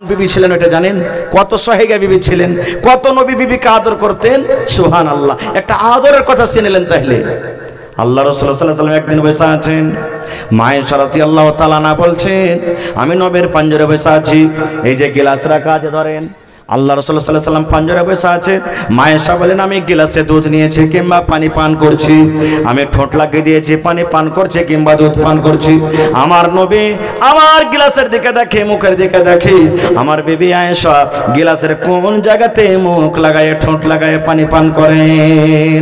বিবি ছিলেন ওটা জানেন? কত সহেগা বিবি ছিলেন, কত নবী বিবিকে আদর করতেন। সুবহানাল্লাহ। একটা আদরের কথা শুনলেন তাহলে। আল্লাহ রাসূল সাল্লাল্লাহু আলাইহি ওয়াসাল্লাম একদিন বসে আছেন, মায়েশা রাদিয়াল্লাহু তাআলা না বলছেন আমি নবীর পাঞ্জরে বসে আছি, এই যে গিলাস রাখা আছে ধরেন, আল্লাহ রাসূল সাল্লাল্লাহু আলাইহি ওয়াসাল্লাম পাঞ্জরে বসে আছে। মায়েশা বলেন আমি গিলাসে দুধ নিয়েছি কিংবা পানি পান করছি, আমি ঠোঁট লাগিয়ে দিয়েছি পানি পান করছি কিংবা দুধ পান করছি। আমার নবী আমার গিলাসের দিকে দেখে, মুখের দিকে দেখে, আমার বিবি আয়েশা গিলাসের কোন জায়গাতে মুখ লাগায় ঠোঁট লাগায় পানি পান করেন।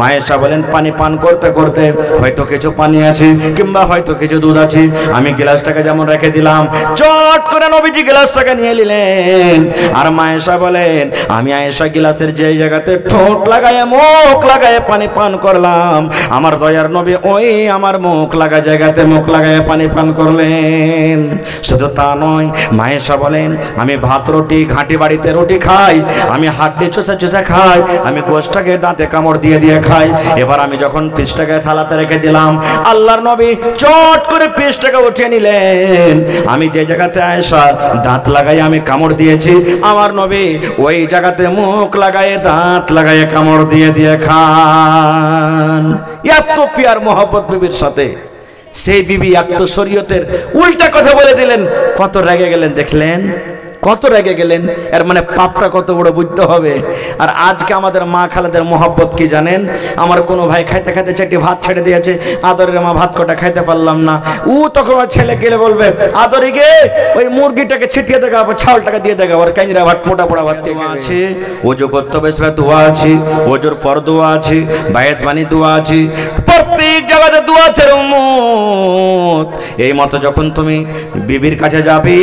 মায়েশা বলেন পানি পান করতে করতে হয়তো কিছু পানি আছে কিংবা হয়তো কিছু দুধ আছে, আমি গিলাসটাকে যেমন রেখে দিলাম, চট করে নবীজি গিলাসটাকে নিয়ে নিলেন। আর আয়েশা বলেন আমি আয়েশা গিলাসের যে জায়গাতে ঠোঁট লাগায় মুখ লাগায় পানি পান করলাম, আমার দয়ার নবী ওই আমার মুখ লাগা জায়গাতে মুখ লাগায় পানি পান করলেন। শুধু তা নয়, আয়েশা বলেন আমি ভাত রুটি ঘাঁটি বাড়িতে রুটি খাই, আমি হাড্ডি চুষা চুষা খাই, আমি গোশটাকে দাঁতে কামড় দিয়ে দিয়ে খাই। এবার আমি যখন পিসটাকে থালাতে রেখে দিলাম, আল্লাহর নবী চট করে পিসটাকে উঠিয়ে নিলেন। আমি যে জায়গাতে আয়েশা দাঁত লাগাই আমি কামড় দিয়েছি, আমার নবী ওই জায়গাতে মুখ লাগায় দাঁত লাগায় কামড় দিয়ে দিয়ে খান। এত পিয়ার মোহব্বত বিবির সাথে, সেই বিবি একটু শরীয়তের উল্টা কথা বলে দিলেন, কত রেগে গেলেন দেখলেন, কত রেগে গেলেন। এর মানে পাপটা কত বড় বুঝতে হবে। আর আজকে আমাদের মা খালাদের মোহব্বত কি জানেন? আমার কোনো ভাই খাইতে খাইতে চারটি ভাত ছেড়ে দিয়েছে, আদরের মা ভাত কটা খাইতে পারলাম না, ও তখন ওর ছেলে গেলে বলবে আদরে গে ওই মুরগিটাকে ছিটিয়ে দেখা, ছাউলটাকে দিয়ে দেখা, ওর কাইরা ভাত মোটা পোড়া ভাত আছে, ওজো করতে বেসবে দোয়া আছে, ওজোর পর দোয়া আছে, বায়েত বানি দোয়া আছে, প্রত্যেক জায়গাতে দোয়া আছে উম্মত। এই মতো যখন তুমি বিবির কাছে যাবে,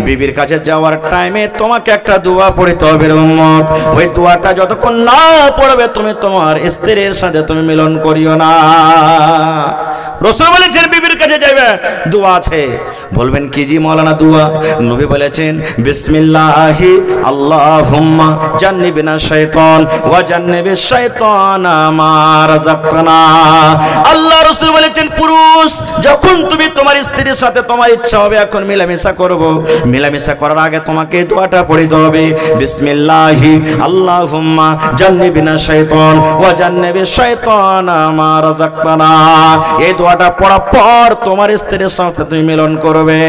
বিবির কাছে যাওয়ার টাইমে তোমাকে একটা দোয়া পড়তে হবে উম্মত। ওই দোয়াটা যতক্ষণ না পড়বে তুমি তোমার স্ত্রীর সাথে তুমি মিলন করিও না। রাসূল বলেছেন বিবির কাছে যাবে দোয়া আছে, বলবেন কি জি মাওলানা দোয়া? নবী বলেছেন বিসমিল্লাহি আল্লাহুম্মা জান্নিবিনা শাইতান ওয়া জান্নিবিশ শাইতানা মা রাযাকতানা। আল্লাহ রাসূল বলেছেন পুরুষ যখন তুমি তোমার স্ত্রীর সাথে তোমার ইচ্ছা হবে এখন মিলামিশা করব, মিলামিশা করার আগে তোমাকে দোয়াটা পড়তে হবে বিসমিল্লাহি আল্লাহুম্মা জান্নিবিনা শাইতান ওয়া জান্নিবিশ শাইতানা মা রাযাকতানা। এই দোয়াটা পড়ার পর তোমার স্ত্রীর সাথে তুমি মিলন করবে।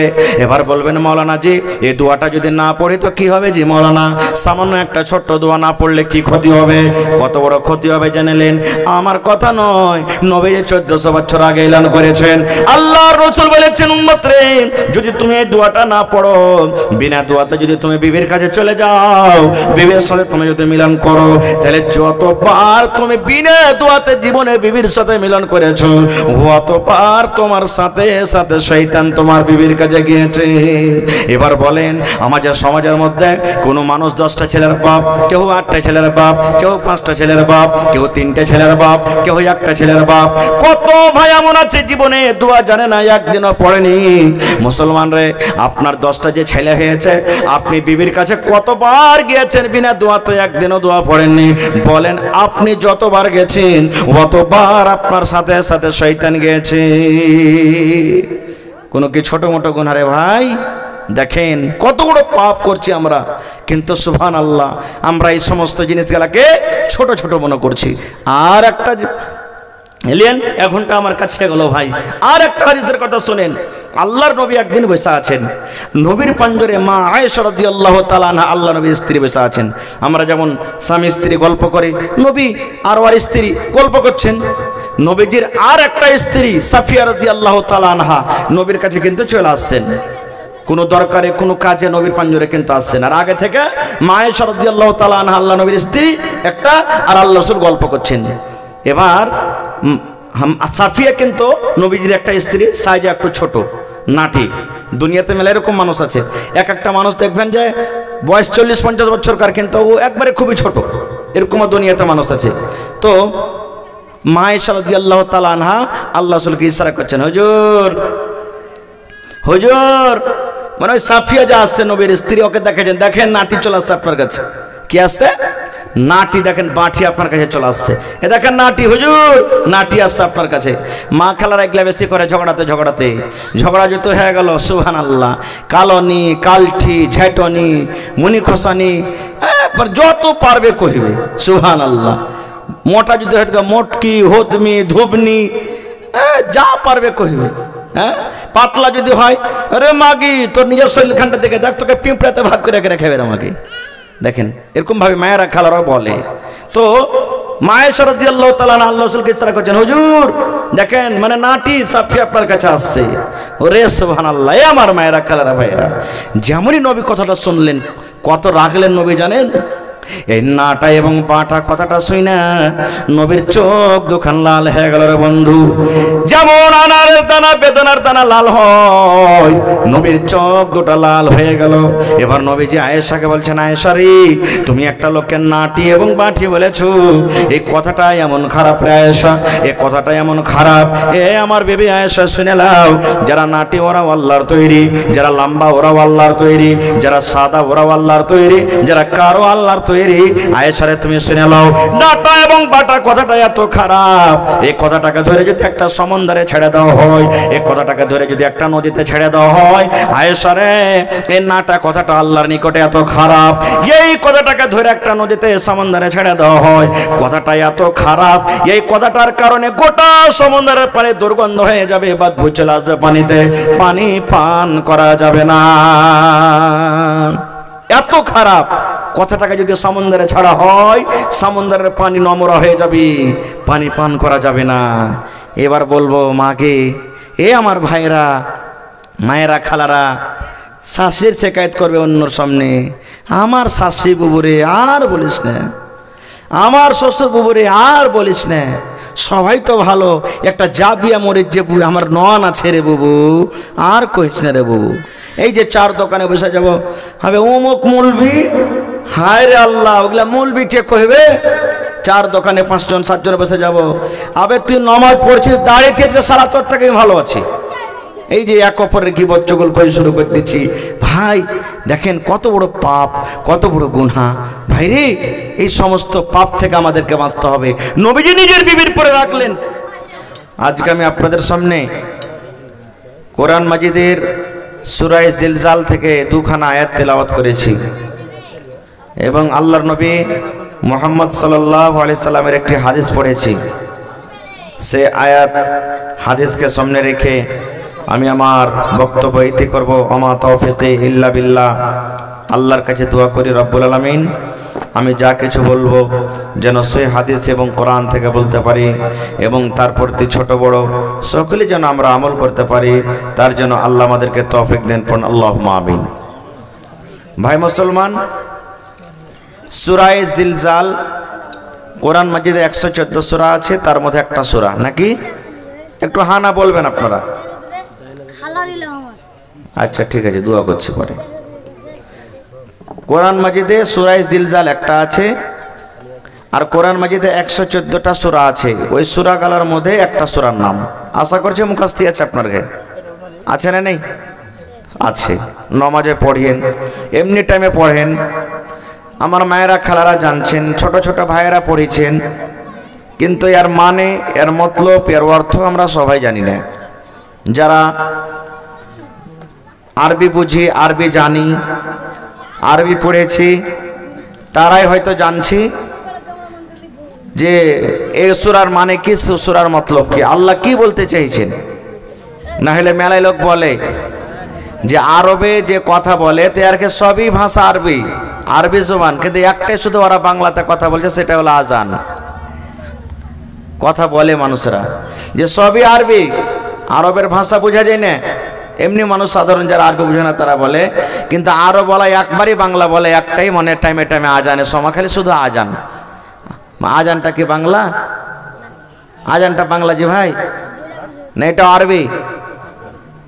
এবার বলবেন মাওলানা জি এই দোয়াটা যদি না পড়ি তো কি হবে? জি মাওলানা সামান্য একটা ছোট্ট দোয়া না পড়লে কি ক্ষতি হবে? কত বড় ক্ষতি হবে জানেন? আমার কথা নয়, নবী 1400 বছর আগে এলান করেছেন। আল্লাহর রাসূল বলেছেন উম্মত রে যদি তুমি এই দোয়াটা না পড়ো, বিনা দোয়াতে যদি তুমি বিবির কাছে চলে যাও, বিবির সাথে তুমি যদি মিলন করো, তাহলে যতবার তুমি বিনা দোয়াতে জীবনে বিবির সাথে মিলন করেছো অতবার তোমার সাথে সাথে শয়তান তোমার বিবির কাছে গিয়েছে। এবার বলেন আমাদের সমাজের মধ্যে কোনো মানুষ 10টা ছেলের বাপ, কেউ 8টা ছেলের বাপ, কেউ 5টা ছেলের বাপ, কেউ 3টে ছেলের বাপ, কেউ 1টা ছেলের বাপ। কত ভাই এমন আছে জীবনে দোয়া জানে না, একদিনও পড়েনি। মুসলমান রে আপনার 10টা যে ছেলে হয়েছে, আপনি বিবির কাছে কতবার গিয়েছেন বিনা দোয়াতে? একদিনও দোয়া পড়েননি। বলেন আপনি যতবার গেছেন অতবার আপনার সাথে সাথে শয়তান গিয়েছে। কোনো কি ছোট মোটো গুনাহ রে ভাই? দেখেন কত বড় পাপ করছি আমরা, কিন্তু সুবহানাল্লাহ আমরা এই সমস্ত জিনিসগুলোকে ছোট ছোট মনে করছি। আর একটা এলেন এক ঘন্টা আমার কাছে গেল ভাই, আর একটা হাদিসের কথা শুনেন। আল্লাহর নবী একদিন বসে আছেন, নবীর পাঞ্জরে মা আয়েশা রাদিয়াল্লাহু তাআলা আনহা আল্লাহ নবীর স্ত্রী বসে আছেন। আমরা যেমন স্বামী স্ত্রী গল্প করি, নবী আর ওর স্ত্রী গল্প করছেন। নবীজির আর একটা স্ত্রী সাফিয়া রাদিয়াল্লাহু তাআলা আনহা নবীর কাছে কিন্তু চলে আসছেন, কোনো দরকারে কোনো কাজে নবীর পাঞ্জরে কিন্তু আসছেন। আর আগে থেকে মা আয়েশা রাদিয়াল্লাহু তাআলা আনহা আল্লাহ নবীর স্ত্রী একটা আর আল্লাহ রাসূল গল্প করছেন। এবার সাফিয়া কিন্তু নবীজির একটা স্ত্রী, সাইজে একটু ছোট নাটি। দুনিয়াতে মেলা এরকম মানুষ আছে, এক একটা মানুষ দেখবেন যে বয়স 40-50 বছরকার কিন্তু ও একবারে খুবই ছোট, এরকমও দুনিয়াতে মানুষ আছে। তো মা আয়েশা রাদিয়াল্লাহু তাআলা আনহা আল্লাহ রাসূলকে ইশারা করছেন, হুজুর হুজুর, মানে ওই সাফিয়া যা আসছে নবীর স্ত্রী, ওকে দেখেছেন, দেখেন নাটি চলে আসছে আপনার কাছে। কি আসছে? নাটি দেখেন বাঁটি আপনার কাছে চলে আসছে, এ দেখেন নাটি, হুজুর নাটি আসছে আপনার কাছে। মা খালারা এগুলা বেশি করে ঝগড়াতে ঝগড়া যেতে হয়ে গেল সুবহানাল্লাহ। কালনি, কালঠি, ঝেটনি, মুনি খোসানি, যত পারবে কহিবে সুবহানাল্লাহ। মোটা যদি হয় মোটকি, হোদমি, ধুবনি, যা পারবে কহিবে। হ্যাঁ, পাতলা যদি হয়, আরে মাগি তোর নিজের শরীরখানটা দেখে দেখ, তোকে পিঁপড়াতে ভাগ করে রেখে খাবে রে মাগি। দেখেন এরকম ভাবে মায়েরা খালারাও বলে। তো মায়েশা রাদিয়াল্লাহু তাআলা আল্লাহ রাসূলকে ইশারা করছেন, হুজুর দেখেন মানে নাটি সাফি আপনার কাছে আসছে। ওরে সুবহানাল্লাহ, এ আমার মায়েরা খালারা ভাইরা, যেমনই নবী কথাটা শুনলেন কত রাগলেন নবী জানেন? এই নাটা এবং পাটা কথাটা শুই না নবীর চোখ দুখান লাল হয়ে গেল রে বন্ধু। যেমন আনারের দানা বেদনার দানা লাল হয়, নবীর চোখ দুটা লাল হয়ে গেল। এবার নবীজি আয়েশাকে বলছেন, আয়েশা রে তুমি একটা লোককে নাটি এবং বাটি বলেছো, এই কথাটা এমন খারাপ রে আয়েশা, এই কথাটা এমন খারাপ। এ আমার বেবি আয়েশা শুনে নাও, যারা নাটি ওরাও আল্লাহর তৈরি, যারা লম্বা ওরাও আল্লাহর তৈরি, যারা সাদা ওরাও আল্লাহর তৈরি, যারা কারো আল্লাহর তৈরি। আয়েশারে তুমি শুনে নাও, নাটা এবং বাটা কথাটা এত খারাপ, এই কথাটাকে ধরে যদি একটা সমুদ্রে ছেড়ে দেওয়া হয়, এই কথাটাকে ধরে যদি একটা নদীতে ছেড়ে দেওয়া হয়, আয়েশারে এই নাটা কথাটা আল্লাহর নিকটে এত খারাপ, এই কথাটাকে ধরে একটা নদীতে সমুদ্রে ছেড়ে দেওয়া হয়, কথাটা এত খারাপ, এই কথাটার কারণে গোটা সমুদ্রের পানি দুর্গন্ধ হয়ে যাবে, বদবু চলে আসবে পানিতে, পানি পান করা যাবে না, এত খারাপ। কথাটাকে যদি সমুদ্রে ছাড়া হয়, সমুদ্রের পানি নোংরা হয়ে যাবে, পানি পান করা যাবে না। এবার বলবো মাকে, এ আমার ভাইরা, মায়েরা, খালারা, শাশুড়ির শিকায়ত করবে অন্যর সামনে, আমার শাশুড়ি বুবুরে আর বলিস না, আমার শ্বশুর বুবুরে আর বলিস না, সবাই তো ভালো, একটা জাবিয়া মরিচ যে আমার নন আছে রে বুবু, আর কইস না রে বুবু। এই যে চার দোকানে বসে যাব, হবে অমুক মুলবি, হায় রে আল্লাহ, ওগুলা মুলবি ঠিক কইবে। চার দোকানে 5 জন 7 জন বসে যাব, আবে তুই নামাজ পড়ছিস, দাঁড়িয়েছিস, সারা তোর থেকে ভালো আছি। এই যে এক অপরের গীবত চুগল করে শুরু করে দিচ্ছি, ভাই দেখেন কত বড় পাপ, কত বড় গুনাহ। ভাই রে, এই সমস্ত পাপ থেকে আমাদেরকে বাঁচতে হবে। নবীজি নিজের বিবির পরে রাখলেন। আজকে আমি আপনাদের সামনে কোরআন মাজিদের সূরা জিলজাল থেকে 2খানা আয়াত তেলাওয়াত করেছি এবং আল্লাহর নবী মুহাম্মদ সাল্লাল্লাহু আলাইহি সাল্লামের একটি হাদিস পড়েছি। সে আয়াত হাদিসকে সামনে রেখে আমি আমার বক্তব্য ইতি করব। ওমা তাওফিকি ইল্লা বিল্লাহ। আল্লাহর কাছে দোয়া করি রব্বুল আলামিন আমি যা কিছু বলবো যেন সেই হাদিস এবং কোরআন থেকে বলতে পারি এবং তার প্রতি ছোট বড় সকলে যেন আমরা আমল করতে পারি, তার জন্য আল্লাহ আমাদেরকে তৌফিক দেন। আল্লাহুম্মা আমিন। ভাই মুসলমান, সূরা জিলজাল কোরআন মাজিদে 114 সূরা আছে, তার মধ্যে একটা সূরা নাকি? একটু হানা বলবেন আপনারা। আচ্ছা ঠিক আছে, দোয়া করছি পরে। কোরআন মাজিদে সূরা জিলজাল একটা আছে, আর কোরআন মাজিদে 114টা সূরা আছে। ওই সূরাগুলোর মধ্যে একটা সূরার নাম আশা করছি মুখস্থ আছে আপনার কাছে, আছে না নেই? আছে। নামাজে পড়েন, এমনি টাইমে পড়েন। আমার মায়েরা খালারা জানছেন, ছোট ছোট ভাইয়েরা পড়েছেন, কিন্তু এর মানে, এর মতলব, এর অর্থ আমরা সবাই জানি না। যারা আরবি বুঝি, আরবি জানি, আরবি পড়েছি, তারাই হয়তো জানছি যে এই সূরার মানে কি, সূরার মতলব কি, আল্লাহ কি বলতে চাইছেন। না হলে মেলায় লোক বলে যে আরবে যে কথা বলে তারকে সবই ভাষা আরবি, আরবি জবান, কিন্তু একটাই শুধু ওরা বাংলাতে কথা বলছে, সেটা হলো আজান। কথা বলে মানুষরা যে সবই আরবি, আরবের ভাষা বোঝা যায় না। এমনি মানুষ সাধারণ যারা আরবি বুঝে না তারা বলে, কিন্তু আরো বলা একবারই বাংলা বলে, একটাই মনে টাইমে টাইমে আজানের সময় খালি শুধু আজান। আজানটা কি বাংলা? আজানটা বাংলা জি ভাই না, এটা আরবি।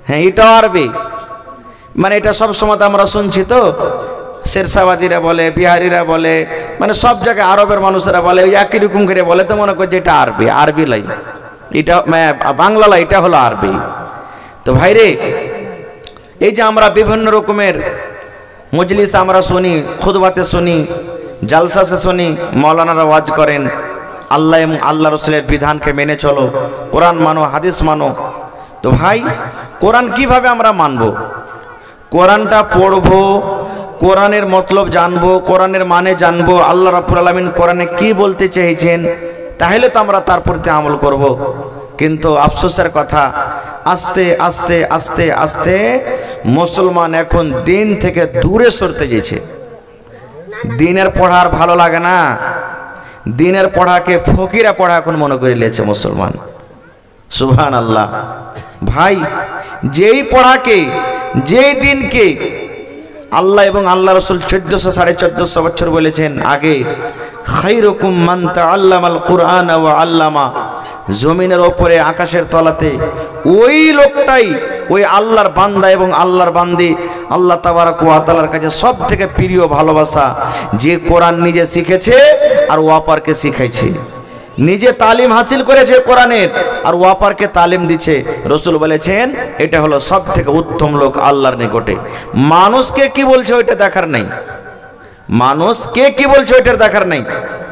হ্যাঁ, এটাও আরবি। মানে এটা সব সময় আমরা শুনছি তো, শেরশাবাদীরা বলে, বিহারিরা বলে, মানে সব জায়গায় আরবের মানুষেরা বলে, ওই একই রকম করে বলে, তো মনে করছে এটা আরবি। আরবি লাই এটা, বাংলা লাই, এটা হলো আরবি। তো ভাইরে, এই যে আমরা বিভিন্ন রকমের মজলিস আমরা শুনি, খুতবাতে শুনি, জালসা শুনি মৌলানারা ওয়াজ করেন আল্লাহ এবং আল্লাহ রসুলের বিধানকে মেনে চলো, কোরআন মানো, হাদিস মানো। তো ভাই কোরআন কিভাবে আমরা মানব? কোরআনটা পড়বো, কোরআনের মতলব জানবো, কোরআনের মানে জানবো, আল্লাহ রাব্বুল আলামিন কোরআনে কি বলতে চেয়েছেন, তাহলে তো আমরা তার প্রতি আমল করব। কিন্তু আফসোসের কথা, আস্তে আস্তে আস্তে আস্তে মুসলমান এখন দিন থেকে দূরে সরতে গেছে। দিনের পড়া আর ভালো লাগে না, দিনের পড়াকে ফকিরা পড়া এখন মনে করে নিয়েছে মুসলমান। সুবহানাল্লাহ। ভাই যেই পড়াকে, যেই দিনকে আল্লাহ এবং আল্লাহ রসুল 1400-1450 বছর বলেছেন আগে, খায়রুকুম মান তাআল্লামাল কুরআন ওয়া আল্লামা, জমিনের ওপরে আকাশের তলাতে ওই লোকটাই, ওই আল্লাহর বান্দা এবং আল্লাহর বান্দি আল্লাহ তাবারক ওয়া তাআলার কাছে সব থেকে প্রিয় ভালোবাসা, যে কোরআন নিজে শিখেছে আর ওয়াপারকে শিখাইছে, নিজে তালিম হাসিল করেছে কোরআনের আর ওয়াপারকে তালিম দিচ্ছে। রসুল বলেছেন এটা হলো সব থেকে উত্তম লোক আল্লাহর নিকটে। মানুষকে কি বলছে ওইটা দেখার নেই, মানুষকে কি বলছে ওইটার দেখার নেই।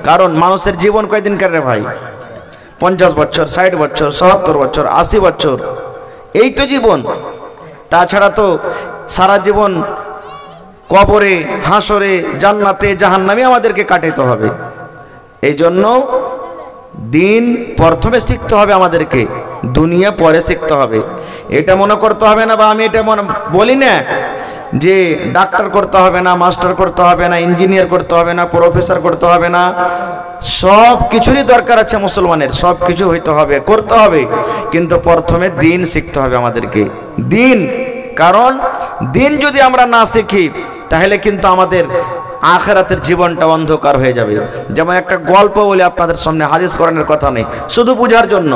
কারণ মানুষের জীবন কয়দিনকার রে ভাই? 50 বছর, 60 বছর, 70 বছর, 80 বছর, এই তো জীবন। তাছাড়া তো সারা জীবন কবরে, হাসরে, জান্নাতে, জাহান্নামে আমাদেরকে কাটাইতে হবে। এই জন্য দিন প্রথমে শিখতে হবে আমাদেরকে, দুনিয়া পরে শিখতে হবে। এটা মনে করতে হবে না, বা আমি এটা বলি না যে ডাক্তার করতে হবে না, মাস্টার করতে হবে না, ইঞ্জিনিয়ার করতে হবে না, প্রফেসর করতে হবে না। সব কিছুরই দরকার আছে মুসলমানের, সব কিছু হইতে হবে, করতে হবে, কিন্তু প্রথমে দিন শিখতে হবে আমাদেরকে, দিন। কারণ দিন যদি আমরা না শিখি তাহলে কিন্তু আমাদের আখিরাতের জীবনটা অন্ধকার হয়ে যাবে। যেমন একটা গল্প বলে আপনাদের সামনে, হাদিস কোরআনের কথা নেই, শুধু বোঝার জন্য।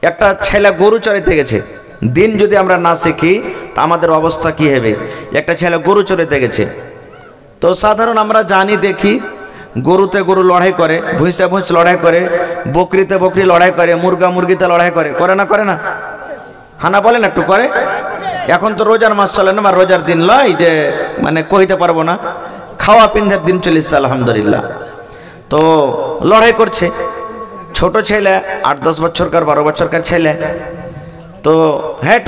একটা ছেলে গরু চড়াইতে গেছে। দিন যদি আমরা না শিখি তা আমাদের অবস্থা কি হবে? একটা ছেলে গরু চড়াইতে গেছে। তো সাধারণ আমরা জানি, দেখি গরুতে গরু লড়াই করে, ভুঁইসে ভুঁইস লড়াই করে, বকরিতে বকরি লড়াই করে, মুরগা মুরগিতে লড়াই করে, করে না? করে না? হানা বলেন একটু করে। এখন তো রোজার মাস চলে না, রোজার দিন লয় যে মানে কইতে পারবো না, খাওয়া পিন্ধার দিন চলিস আলহামদুলিল্লাহ। তো লড়াই করছে, ছোট ছেলে, 8-10 বছরকার, 12 বছরকার ছেলে। তো হ্যাট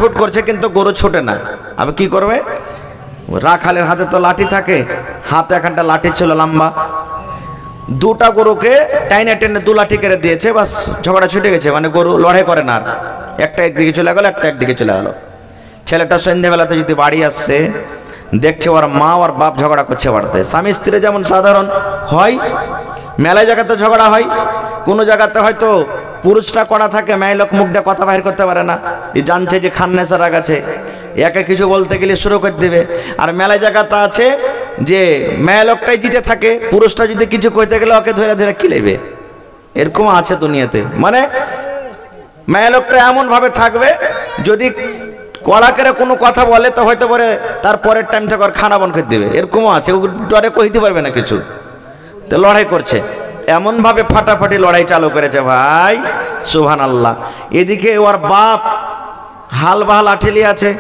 হুট করছে, কিন্তু গরু ছোটে না। আবে কি করবে? রাখালের হাতে তো লাঠি থাকে, হাতে এখানটা লাঠি ছিল লম্বা, দুটা গরুকে টাইনে টেনে 2 লাঠি কেড়ে দিয়েছে, বাস ঝগড়া ছুটে গেছে। মানে গরু লড়াই করে না আর, একটা একদিকে চলে গেল, একটা একদিকে চলে গেল। ছেলেটা সন্ধ্যাবেলাতে যদি বাড়ি আসছে, দেখছে ওর মা আর বাপ ঝগড়া করছে বাড়িতে। স্বামী স্ত্রী যেমন সাধারণ হয়, মেলায় জায়গাতে ঝগড়া হয়। কোনো জায়গাতে হয়তো পুরুষটা কড়া থাকে, মেয়ে লোক মুখ দিয়ে কথা বাহির করতে পারে না, এই জানছে যে খান্নেসা রাগ আছে, একে কিছু বলতে গেলে শুরু করে দেবে। আর মেলায় জায়গাতে আছে যে মেয়ে লোকটাই জিতে থাকে, পুরুষটা যদি কিছু কইতে গেলে ওকে ধরে ধরে কিলেবে। এরকম আছে দুনিয়াতে। মানে মেয়ে লোকটা এমন ভাবে থাকবে, যদি কড়া করে কোনো কথা বলে তো হয়তো পরে তার পরের টাইম থেকে ওর খানা বন করে দেবে। এরকমও আছে, ও ডরে কইতে পারবে না কিছু। তো লড়াই করছে, এমন ভাবে ফাটাফাটি লড়াই চালু করেছে ভাই, সুবহানাল্লাহ। এদিকে ওর বাপ হাল বাহাল আঠেলি আছে,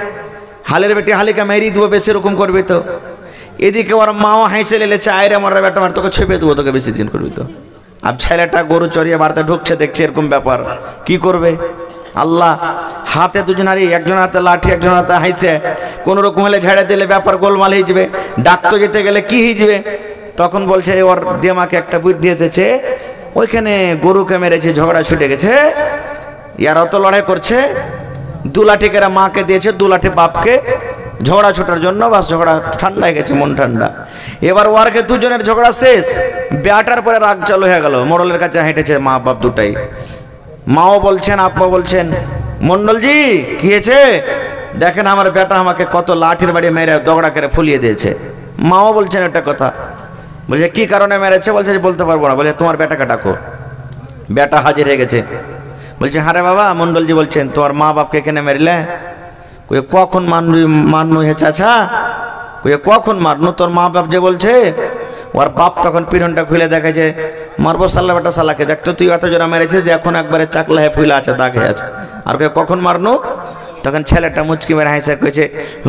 হালের বেটি হালিকা মেরি দেবো, বেশি এরকম করবি তো। এদিকে ওর মাও হাইসে লেলেছে, আয়রে আমার বেটা মার, তোকে ছেপে দেবো, তোকে বেশি দিন করবি তো। আর ছেলেটা গরু চড়িয়ে বাড়িতে ঢুকছে, দেখছে এরকম ব্যাপার, কি করবে? আল্লাহ, হাতে দুজন, হারি একজন হাতে লাঠি, একজন হাতে হাইছে, কোন রকম হলে ঝেড়ে দিলে ব্যাপার গোলমাল হয়ে যাবে, ডাকতে যেতে গেলে কি হয়ে যাবে। তখন বলছে ওর দিমাকে একটা বুদ্ধি এসেছে, ওইখানে গরুকে মেরেছে, ঝগড়া ছুটে গেছে, ইয়ারাও তো লড়াই করছে, 2 লাঠি করে মাকে দিয়েছে, 2 লাঠি বাপকে, ঝগড়া ছোটার জন্য। বাস ঝগড়া ঠান্ডা হয়ে গেছে, মন ঠান্ডা। এবার ওয়ারকে দুজনের ঝগড়া শেষ, বেটার পরে রাগ চালু হয়ে গেল, মোড়লের কাছে হেঁটেছে মা বাপ দুটাই। মাও বলছেন, আব্বা বলছেন, মন্ডলজি কি হয়েছে? দেখেন আমার বেটা আমাকে কত লাঠির বাড়ি মেরে দগড়া করে ফুলিয়ে দিয়েছে। মাও বলছেন একটা কথা, বলছে কি কারণে মেরেছে? বলছে বলতে পারবো না। বলে তোমার বেটাকে ডাকো। বেটা হাজির হয়ে গেছে, বলছে হারে বাবা, মন্ডলজি বলছেন তোমার মা বাপকে এখানে মেরলে? কই কখন মারনু হে চাচা? কই কখন মারনু? তোর মা বাপ যে বলছে। ওর বাপ তখন পিরনটা খুলে দেখে যে মারবো সাল্লা বেটা সাল্লাকে, দেখতো তুই এত জোড়া মেরেছিস যে এখন একবারে চাকলা হয়ে ফুলে আছে, দাগে আছে। আর কে কখন মারনু? তখন ছেলেটা মুচকি মেরে হাসে কইছে,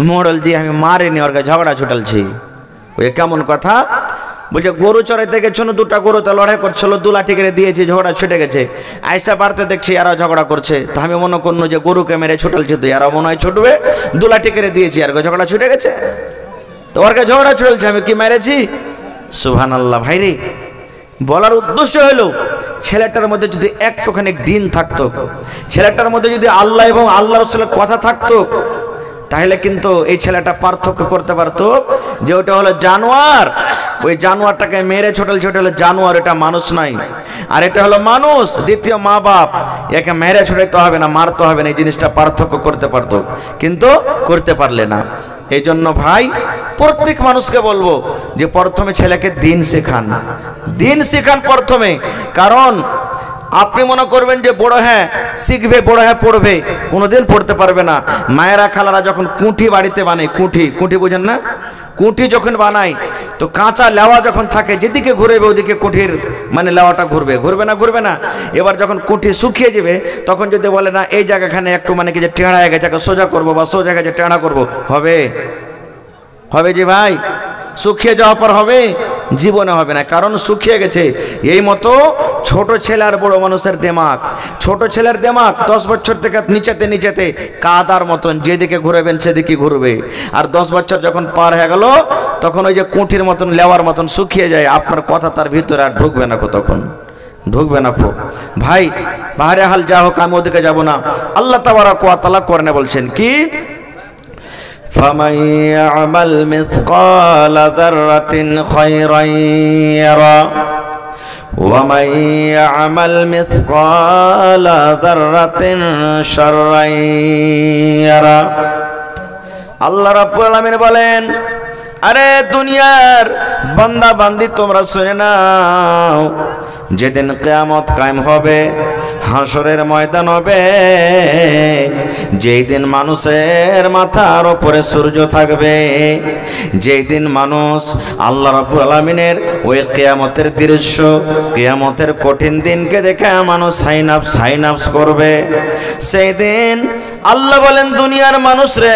মোড়লজি আমি মারিনি, ওর ঝগড়া ছুটালছি। ওই কেমন কথা বলছে, গরু চড়াইতে গেছিল, দুটা গরুতে লড়াই করছিল, দু লাঠি করে দিয়েছি, ঝগড়া ছুটে গেছে। আইসা বাড়তে দেখছি এরাও ঝগড়া করছে। তো আমি মনে করলো যে গরুকে মেরে ছুটালছে, তো এরাও মনে হয় ছুটবে, দু লাঠি করে দিয়েছি, আর ঝগড়া ছুটে গেছে। তো ওরকে ঝগড়া চলছে, আমি কি মেরেছি? সুবহানাল্লাহ। ভাইরে, বলার উদ্দেশ্য হলো ছেলেটার মধ্যে যদি একটুখানি দিন থাকতো, ছেলেটার মধ্যে যদি আল্লাহ এবং আল্লাহ রাসূলের কথা থাকতো, তাহলে কিন্তু এই ছেলেটা পার্থক্য করতে পারতো যে ওটা হলো জানোয়ার, ওই জানোয়ারটাকে মেরে ছোটাল ছোটালে জানোয়ার, এটা মানুষ নাই। আর এটা হলো মানুষ, দ্বিতীয় মা বাপ, একে মেরে ছোটাইতে হবে না, মারতে হবে না, এই জিনিসটা পার্থক্য করতে পারতো, কিন্তু করতে পারলে না। এই জন্য ভাই প্রত্যেক মানুষকে বলবো যে প্রথমে ছেলেকে দিন শেখান, দিন শেখান প্রথমে। কারণ আপনি মনে করবেন যে বড় হ্যাঁ শিখবে, বড় হ্যাঁ পড়বে, কোনোদিন পড়তে পারবে না। মায়েরা খালারা যখন কুঠি বাড়িতে বানায়, কুঠি বুঝেন না, কুঠি যখন বানায় তো কাঁচা লেওয়া যখন থাকে, যেদিকে ঘুরবে ওদিকে কুঠির মানে লেওয়াটা ঘুরবে, ঘুরবে না। এবার যখন কুঠি শুকিয়ে যাবে, তখন যদি বলে না এই জায়গাখানে একটু মানে কি যে টেঁড়া হয়ে গেছে, সোজা করবো বা সোজা গেছে টেঁড়া করবো, হবে যে ভাই? শুকিয়ে যাওয়ার পর হবে? জীবনে হবে না, কারণ শুকিয়ে গেছে। এই মতো ছোট ছেলে আর বড় মানুষের দিমাগ, ছোট ছেলের দিমাগ 10 বছর থেকে নিচেতে কাদার মতন, যেদিকে ঘুরবেন সেদিকে ঘুরবে। আর 10 বছর যখন পার হয়ে গেল, তখন ওই যে কুঠির মতন লেওয়ার মতন শুকিয়ে যায়, আপনার কথা তার ভিতরে আর ঢুকবে না, তখন ঢুকবে না। ভাই বাহারে হাল যা হোক, আমি ওদিকে যাবো না। আল্লাহ তাবারাক ওয়া তাআলা কোরআনে বলছেন কি, فمن يعمل مثقال ذرة خيرا يرى ومن يعمل مثقال ذرة شرا يرى। আল্লাহ রাব্বুল আলামিন বলেন, আরে দুনিয়ার বান্দা বান্দি তোমরা শুনে নাও, যেদিন কিয়ামত কায়েম হবে, হাসরের ময়দান হবে, যেই দিন মানুষের মাথার উপরে সূর্য থাকবে, যেই দিন মানুষ আল্লাহ রাব্বুল আলামিনের ওই কিয়ামতের দৃশ্য, কিয়ামতের কঠিন দিনকে দেখে মানুষ সাইনাপস করবে, সেই দিন আল্লাহ বলেন, দুনিয়ার মানুষ রে,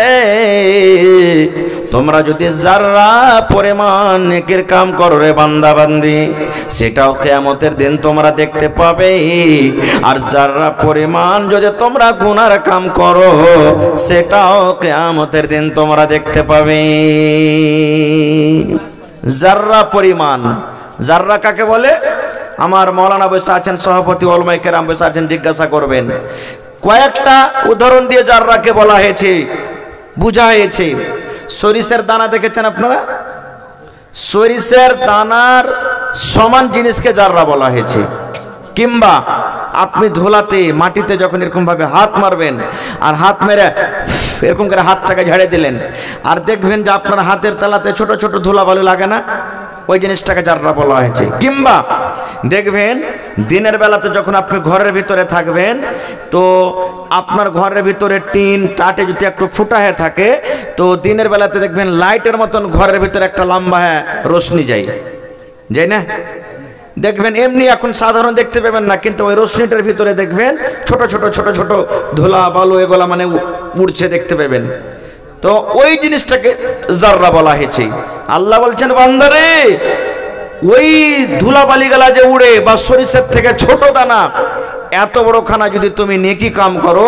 তোমরা যদি যারা পরিমাণ নেকির কাম করো রে বান্দা বান্দি, সেটাও কিয়ামতের দিন তোমরা দেখতে পাবে। আর যারা পরিমাণ যদি তোমরা গুনার কাম করো, সেটাও কিয়ামতের দিন তোমরা দেখতে পাবে। যারা পরিমাণ, যারা কাকে বলে? আমার মাওলানা বসে আছেন, সভাপতি উলামায়ে কেরাম বসে আছেন, জিজ্ঞাসা করবেন। কয়েকটা উদাহরণ দিয়ে যারাকে বলা হয়েছে, বুঝা হয়েছে। সরিষার দানা দেখেছেন আপনারা? সরিষার দানার সমান জিনিসকে জাররা বলা হয়েছে। কিংবা আপনি ধুলাতে মাটিতে যখন এরকম ভাবে হাত মারবেন, আর হাত মেরে এরকম করে হাতটাকে ঝাড়ে দিলেন, আর দেখবেন যে আপনার হাতের তলাতে ছোট ছোট ধুলাবালু লাগে না, ওই জিনিসটাকে জাররা বলা হয়েছে। কিংবা দেখবেন দিনের বেলাতে যখন আপনি ঘরের ভিতরে থাকবেন, তো আপনার ঘরের ভিতরে টিন টাটে যদি একটু ফুটা হয়ে থাকে, তো দিনের বেলাতে দেখবেন লাইটের মতন ঘরের ভিতরে একটা লম্বা রোশনি যায় না? দেখবেন এমনি এখন সাধারণ দেখতে পাবেন না, কিন্তু ওই রোশনিটার ভিতরে দেখবেন ছোট ছোট ধুলা বালু এগুলা মানে উড়ছে, দেখতে পাবেন। তো ওই জিনিসটাকে জাররা বলা হয়েছে। আল্লাহ বলছেন, বান্দারে, ওই ধুলাবালি গেলা যে উড়ে বা সরিষার থেকে ছোট দানা, এত বড় খানা যদি তুমি নেকি কাম করো,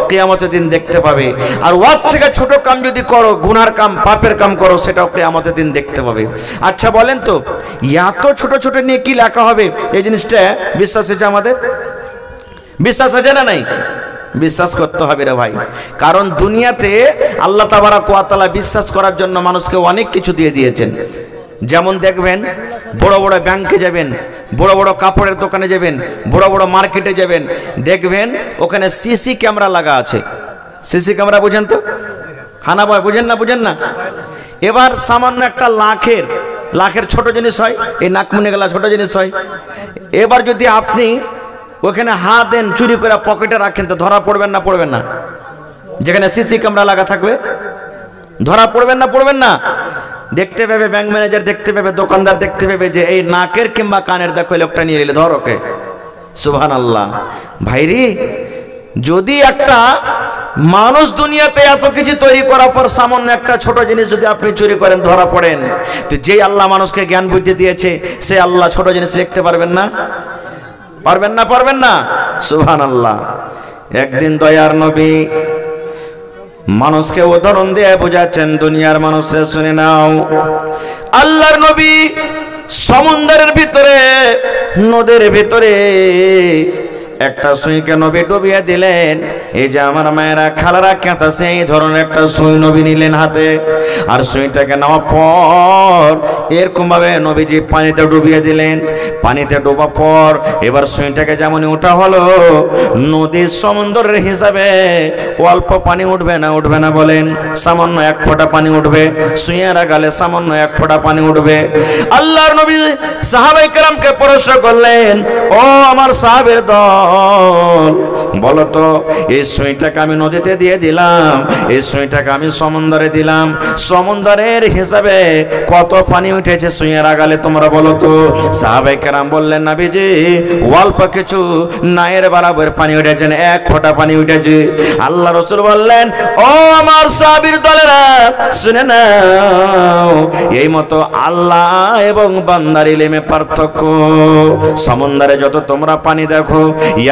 কিয়ামতের দিন দেখতে পাবে। আর ওর থেকে ছোট কাম যদি করো, গুনার কাম, পাপের কাম করো, সেটাও কিয়ামতের দিন দেখতে পাবে। আচ্ছা বলেন তো, এত ছোট ছোট নেকি লেখা হবে, এই জিনিসটা বিশ্বাস হয়েছে আমাদের? বিশ্বাস আছে না নাই? বিশ্বাস করতে হবে রে ভাই। কারণ দুনিয়াতে আল্লাহ তাবারাক ওয়া তাআলা বিশ্বাস করার জন্য মানুষকে অনেক কিছু দিয়ে দিয়েছেন। যেমন দেখবেন বড় বড় ব্যাংকে যাবেন, বড় বড় কাপড়ের দোকানে যাবেন, বড় বড় মার্কেটে যাবেন, দেখবেন ওখানে সিসি ক্যামেরা লাগা আছে। সিসি ক্যামেরা বুঝেন তো? হানা ভাই বুঝেন না? এবার সামান্য একটা লাখের ছোট জিনিস হয়, এই নাকমুনি গেলা ছোট জিনিস হয়। এবার যদি আপনি ওখানে হাত দেন, চুরি করে পকেটে রাখেন, তো ধরা পড়বেন না? যেখানে সিসি ক্যামেরা লাগা থাকবে ধরা পড়বেন না? দেখতে পাবে ব্যাংক ম্যানেজার, দেখতে পাবে দোকানদার, দেখতে পাবে যে এই নাকের কিংবা কানের দেখো লোকটা নিয়ে নিলে, ধর ওকে। সুবহানাল্লাহ। ভাইরে, যদি একটা মানুষ দুনিয়াতে এত কিছু তৈরি করার পর সামান্য একটা ছোট জিনিস যদি আপনি চুরি করেন, ধরা পড়েন, তো যেই আল্লাহ মানুষকে জ্ঞান বুদ্ধি দিয়েছে সে আল্লাহ ছোট জিনিস দেখতে পারবেন না? পারবেন না? পারবেন না? সুবহানাল্লাহ। একদিন দয়ার নবী মানুষকে উদাহরণ দিয়ে বোঝাচ্ছেন, দুনিয়ার মানুষরা শুনে নাও। আল্লাহর নবী সমুদ্রের ভিতরে, নদীর ভিতরে একটা সুইকে নবী ডুবিয়ে দিলেন। এই যে আমার মায়েরা খালারা কেঁতাছে, এই ধরনের একটা সুই নবী নিলেন হাতে, আর সুইটাকে নেওয়ার পর এরকম ভাবে নবীজি পানিতে ডুবিয়ে দিলেন। পানিতে ডোবা পর এবার সুইটাকে যেমন ওঠা হলো, নদীর সমুদ্রের হিসাবে অল্প পানি উঠবে না? উঠবে না বলেন? সামান্য এক ফোঁটা পানি উঠবে, সুইয়ের গালে সামান্য এক ফোঁটা পানি উঠবে। আল্লাহর নবী সাহাবায়ে কেরামকে প্রশ্ন করলেন, ও আমার সাহাবের দল, বলো তো এই সুইটাকে আমি নদীতে দিয়ে দিলাম, এই সুইটাকে আমি সমুদ্রে দিলাম, সমুদ্রের হিসাবে কত পানি উঠেছে সুইয়ের আগালে তোমরা বলো তো? সাহাবায়ে কেরাম বললেন, নবীজি অল্প কিছু নায়ের বরাবর পানি উঠেছে, এক ফোঁটা পানি উঠেছে। আল্লাহ রাসূল বললেন, ও আমার সাহাবীর দলেরা শুনে নাও, এই মতো আল্লাহ এবং বান্দার ইলমে পার্থক্য। সমুদ্রে যত তোমরা পানি দেখো,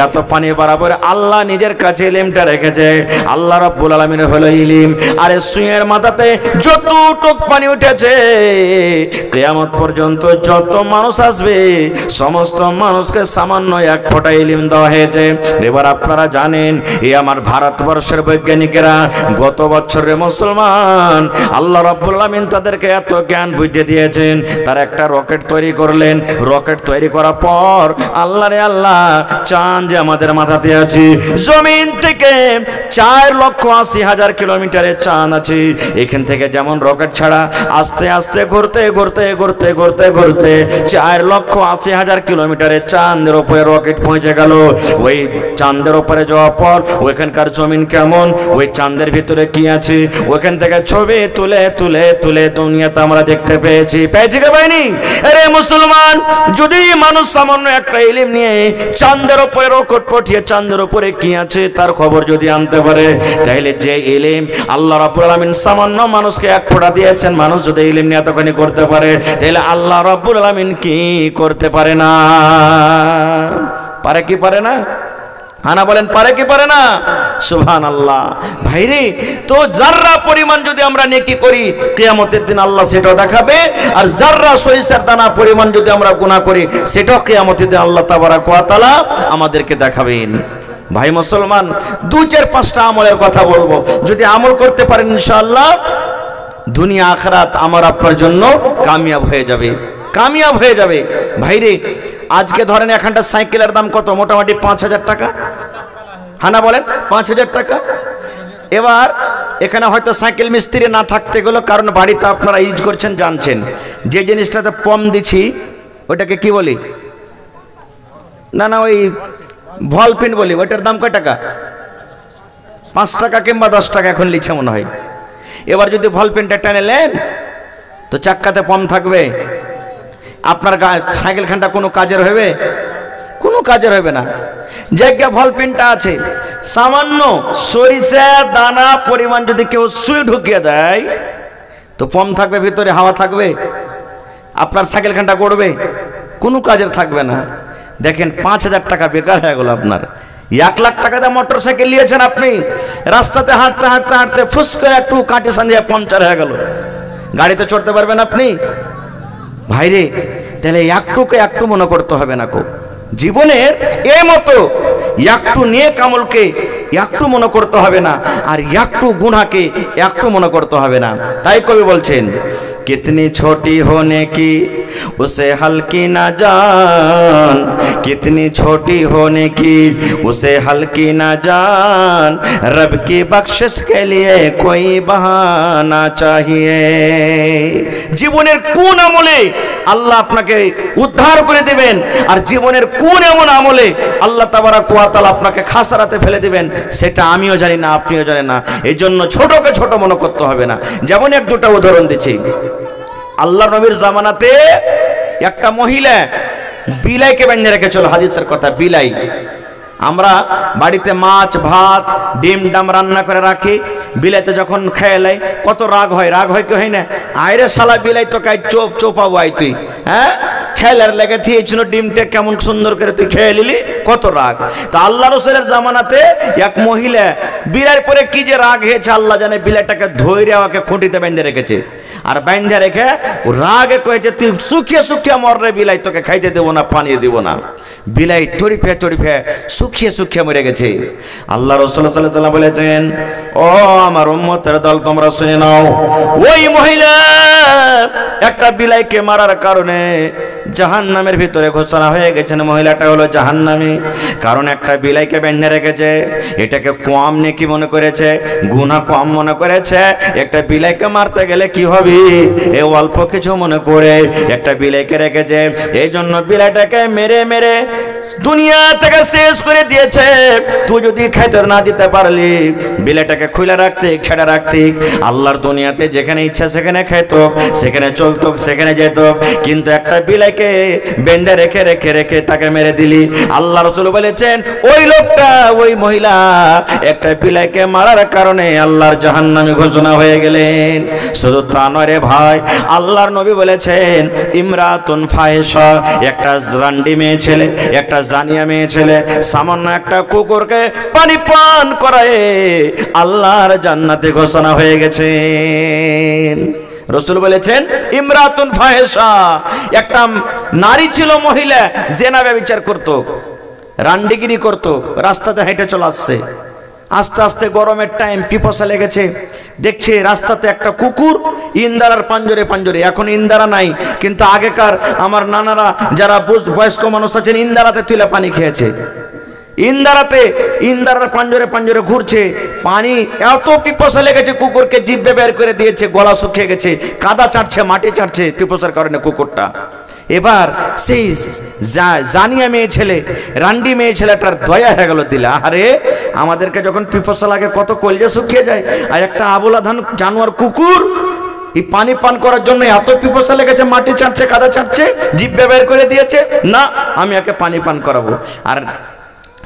এত পানি বরাবর আল্লাহ নিজের কাছে ইলমটা রেখেছে। আল্লাহ রাব্বুল আলামিন হলো ইলম। আরে সুইয়ের মাথাতে যতটুক পানি উঠেছে, কিয়ামত পর্যন্ত যত মানুষ আসবে সমস্ত মানুষকে সামান্য এক ফোঁটা ইলম দেওয়া হয়েছে। এবার আপনারা জানেন, এই আমার ভারতবর্ষের বৈজ্ঞানিকেরা গত বছরের মুসলমান, আল্লাহ রাব্বুল আলামিন তাদেরকে এত জ্ঞান বুদ্ধি দিয়েছেন, তারা একটা রকেট তৈরি করলেন। রকেট তৈরি করার পর আল্লাহ রে আল্লাহ, চাঁদ যে আমাদের মাথাতে আছে, জমিন থেকে 4,80,000 কিলোমিটারের চাঁদ আছে। এখান থেকে যেমন রকেট ছাড়া আস্তে আস্তে ঘুরতে ঘুরতে ঘুরতে ঘুরতে ঘুরতে 4,80,000 কিলোমিটারের চাঁদের উপরে রকেট পৌঁছে গেল। ওই চাঁদের উপরে যাওয়ার পর ওইখানকার জমিন কেমন, ওই চাঁদের ভিতরে কি আছে, ওইখান থেকে ছবি তুলে তুলে তুলে দুনিয়াতে আমরা দেখতে পেয়েছি। পেয়েছি কে পাইনি? আরে মুসলমান, যদি মানুষ সামান্য একটা ইলম নিয়ে চাঁদের উপরে রকেট পাঠিয়ে চাঁদের উপরে কি আছে তার খবর যদি আনতে পারে, তাহলে যে ইলম আল্লাহ রাব্বুল আলামিন সামান্য মানুষকে এক ফোঁটা দিয়েছেন, মানুষ যদি ইলম নিয়ে এতখানি করতে পারে, তাহলে আল্লাহ রাব্বুল আলামিন কি করতে পারে না? পারে কি পারে না? আনা বলেন, পারে কি পারে না? সুবহানাল্লাহ। ভাইরে, তো জাররা পরিমাণ যদি আমরা নেকি করি, কিয়ামতের দিন আল্লাহ সেটাও দেখাবে। আর জাররা সরিষার দানা পরিমাণ যদি আমরা গুনাহ করি, সেটাও কিয়ামতের দিন আল্লাহ তাবারাক ওয়া তাআলা আমাদেরকে দেখাবেন। ভাই মুসলমান, 2-4-5টা আমলের কথা বলবো, যদি আমল করতে পারেন ইনশাআল্লাহ দুনিয়া আখিরাত আমার আপনার জন্য কামিয়াব হয়ে যাবে, কামিয়াব হয়ে যাবে। ভাইরে, আজকে ধরেন এখানটা সাইকেলের দাম কত? মোটামুটি 5,000 টাকা। হানা বলেন, 5,000 টাকা। এবার এখানে হয়তো সাইকেল মিস্ত্রি না থাকতে গেল, কারণ বাড়িতে আপনারা ইউজ করছেন, জানছেন যে জিনিসটাতে পম দিচ্ছি ওইটাকে কি বলি? না না, ওই ভলপিন বলি। ওইটার দাম কয় টাকা? 5 টাকা কিংবা 10 টাকা এখন লিখছে মনে হয়। এবার যদি ভলপিনটা টেনে নেন তো চাক্কাতে পম থাকবে, আপনার সাইকেল খানটা কোনো কাজের হবে? কোনো কাজের হবে না। জায়গা ভলপিনটা আছে, সামান্য সরিষা দানা পরিমাণ যদি কেউ সুই ঢুকিয়ে দেয় তো পম থাকবে ভিতরে, হাওয়া থাকবে, আপনার সাইকেল খানটা গড়বে? কোনো কাজের থাকবে না। দেখেন 5,000 টাকা বেকার হয়ে গেল আপনার। 1 লাখ টাকা দিয়ে মোটর সাইকেল নিয়েছেন আপনি, রাস্তাতে হাঁটতে হাঁটতে হাঁটতে ফুস করে একটু কাঁটে সাঁধিয়ে পাংচার হয়ে গেল, গাড়িতে চড়তে পারবেন আপনি? ভাইরে, তাহলে একটু মনে করতে হবে না কো জীবনের এই মতো একটু নেক আমলকে একটু মনে করতে হবে না, আর একটু গুনাহকে একটু মনে করতে হবে না। তাই কবি বলছেন, कितनी छोटी होने की उसे हल्की ना जान, कितनी छोटी होने की उसे हल्की ना जान, रब की बख्शिश के लिए कोई बहाना चाहिए। জীবনের কোন আমলে আল্লাহ আপনাকে উদ্ধার করে দিবেন, আর জীবনের কোন এমন আমলে আল্লাহ তাবারাক ওয়া তাআলা আপনাকে খাসারাতে ফেলে দিবেন, সেটা আমিও জানি না, আপনিও জানেন না। এই জন্য ছোটকে ছোট মনে করতে হবে না। যেমন 1-2টা উদাহরণ দিচ্ছি। আল্লাহ নবীর জামানাতে একটা মহিলা বিলাইকে বেঁধে রেখেছিল, হাদিসের কথা, বিলাই আমরা বাড়িতে মাছ ভাত ডিম ডাম রান্না করে রাখি, বিলাইতে যখন খেয়ে কত রাগ হয় কি হয় না? আইরে শালা বিলাই তো কাই চোপ চোপাবো আই তুই, হ্যাঁ ছেলের লেগে থিয়েছিল ডিমটা কেমন সুন্দর করে তুই খেয়ে নিলি, কত রাগ। তা আল্লাহ রসুলের জামানাতে এক মহিলা বিড়ার পরে কি যে রাগ হয়েছে আল্লাহ জানে, বিলাইটাকে ধৈর্য ওকে খুঁটিতে বেঁধে রেখেছে, আর বেঁধে রেখে রাগে কয়েছে তুই শুকিয়ে শুকিয়ে মররে বিলাই, তোকে খাইতে দেবো না পানি দেব না। বিলাই টরিফে শুকিয়ে শুকিয়ে মরে গেছে। আল্লাহ রাসূল সাল্লাল্লাহু আলাইহি ওয়াসাল্লাম বলেছেন, ও আমার উম্মতের দল তোমরা শুনে নাও, ওই মহিলা একটা বিলাইকে মারার কারণে জাহান্নামের ভিতরে ঘোষণা হয়ে গেছেন, মহিলাটা হলো জাহান্নামী। কারণ একটা বিলাইকে বেঁধে রেখেছে, এটাকে কম নেকি মনে করেছে, গুনাহ কম মনে করেছে। একটা বিলাইকে মারতে গেলে কি হবে এ অল্প কিছু মনে করে একটা বিলাইকে রেখেছে, এই জন্য বিলাইটাকে মেরে মেরে দুনিয়া থেকে শেষ করে দিয়েছে। তুই যদি খাইতে না দিতে পারলি, বিলাইটাকে খুলে রাখতে ছেড়ে রাখতে, আল্লাহর দুনিয়াতে যেখানে ইচ্ছা সেখানে খাইত, সেখানে চলতো, সেখানে যেত, কিন্তু একটা বিলাইকে বেঁধে রেখে রেখে রেখে তাকে মেরে দিলি। আল্লাহ রাসূল বলেছেন ওই লোকটা, ওই মহিলা একটা বিলাইকে মারার কারণে আল্লাহর জাহান্নামী ঘোষণা হয়ে গেলেন। শুধু তা নয় রে ভাই, আল্লাহর নবী বলেছেন ইমরাতুন ফাহিশা, একটা রান্ডি মেয়ে ছেলে, একটা জানিয়া মেয়ে ছেলে সামান্য একটা কুকুরকে পানি পান করায় আল্লাহর জান্নাতে ঘোষণা হয়ে গেছেন। রাসূল বলেছেন ইমরাতুন ফাহিশা, একটা নারী ছিল, মহিলা জেনা ব্যভিচার করত, রান্ডিগিরি করত, রাস্তাতে হেঁটে চলে আসছে, আস্তে আস্তে গরমের টাইম পিপাসা লেগেছে, দেখছে রাস্তাতে একটা কুকুর ইন্দারার পাঞ্জরে পাঞ্জরে, এখন ইন্দারা নাই কিন্তু আগেকার আমার নানারা যারা বয়স্ক মানুষ আছেন ইন্দারাতে তুলে পানি খেয়েছে, ইন্দারার পাঞ্জরে পাঞ্জরে ঘুরছে, পানি এত পিপাসা লেগেছে কুকুরকে জিভে বের করে দিয়েছে, গলা শুকিয়ে গেছে, কাদা চাটছে, মাটি চাটছে পিপাসার কারণে কুকুরটা। এবার সেই জানিয়া মেয়ে ছেলে, রান্ডি মেয়ে ছেলেটার দয়া হয়ে গেল দিলে, আরে আমাদেরকে যখন পিপাসা লাগে কত কলজে শুকিয়ে যায়, আর একটা আবলা জানোয়ার কুকুর এই পানি পান করার জন্য এত পিপাসা লেগেছে, মাটি চাটছে, কাদা চাটছে, জিভে বের করে দিয়েছে, না আমি একে পানি পান করাবো। আর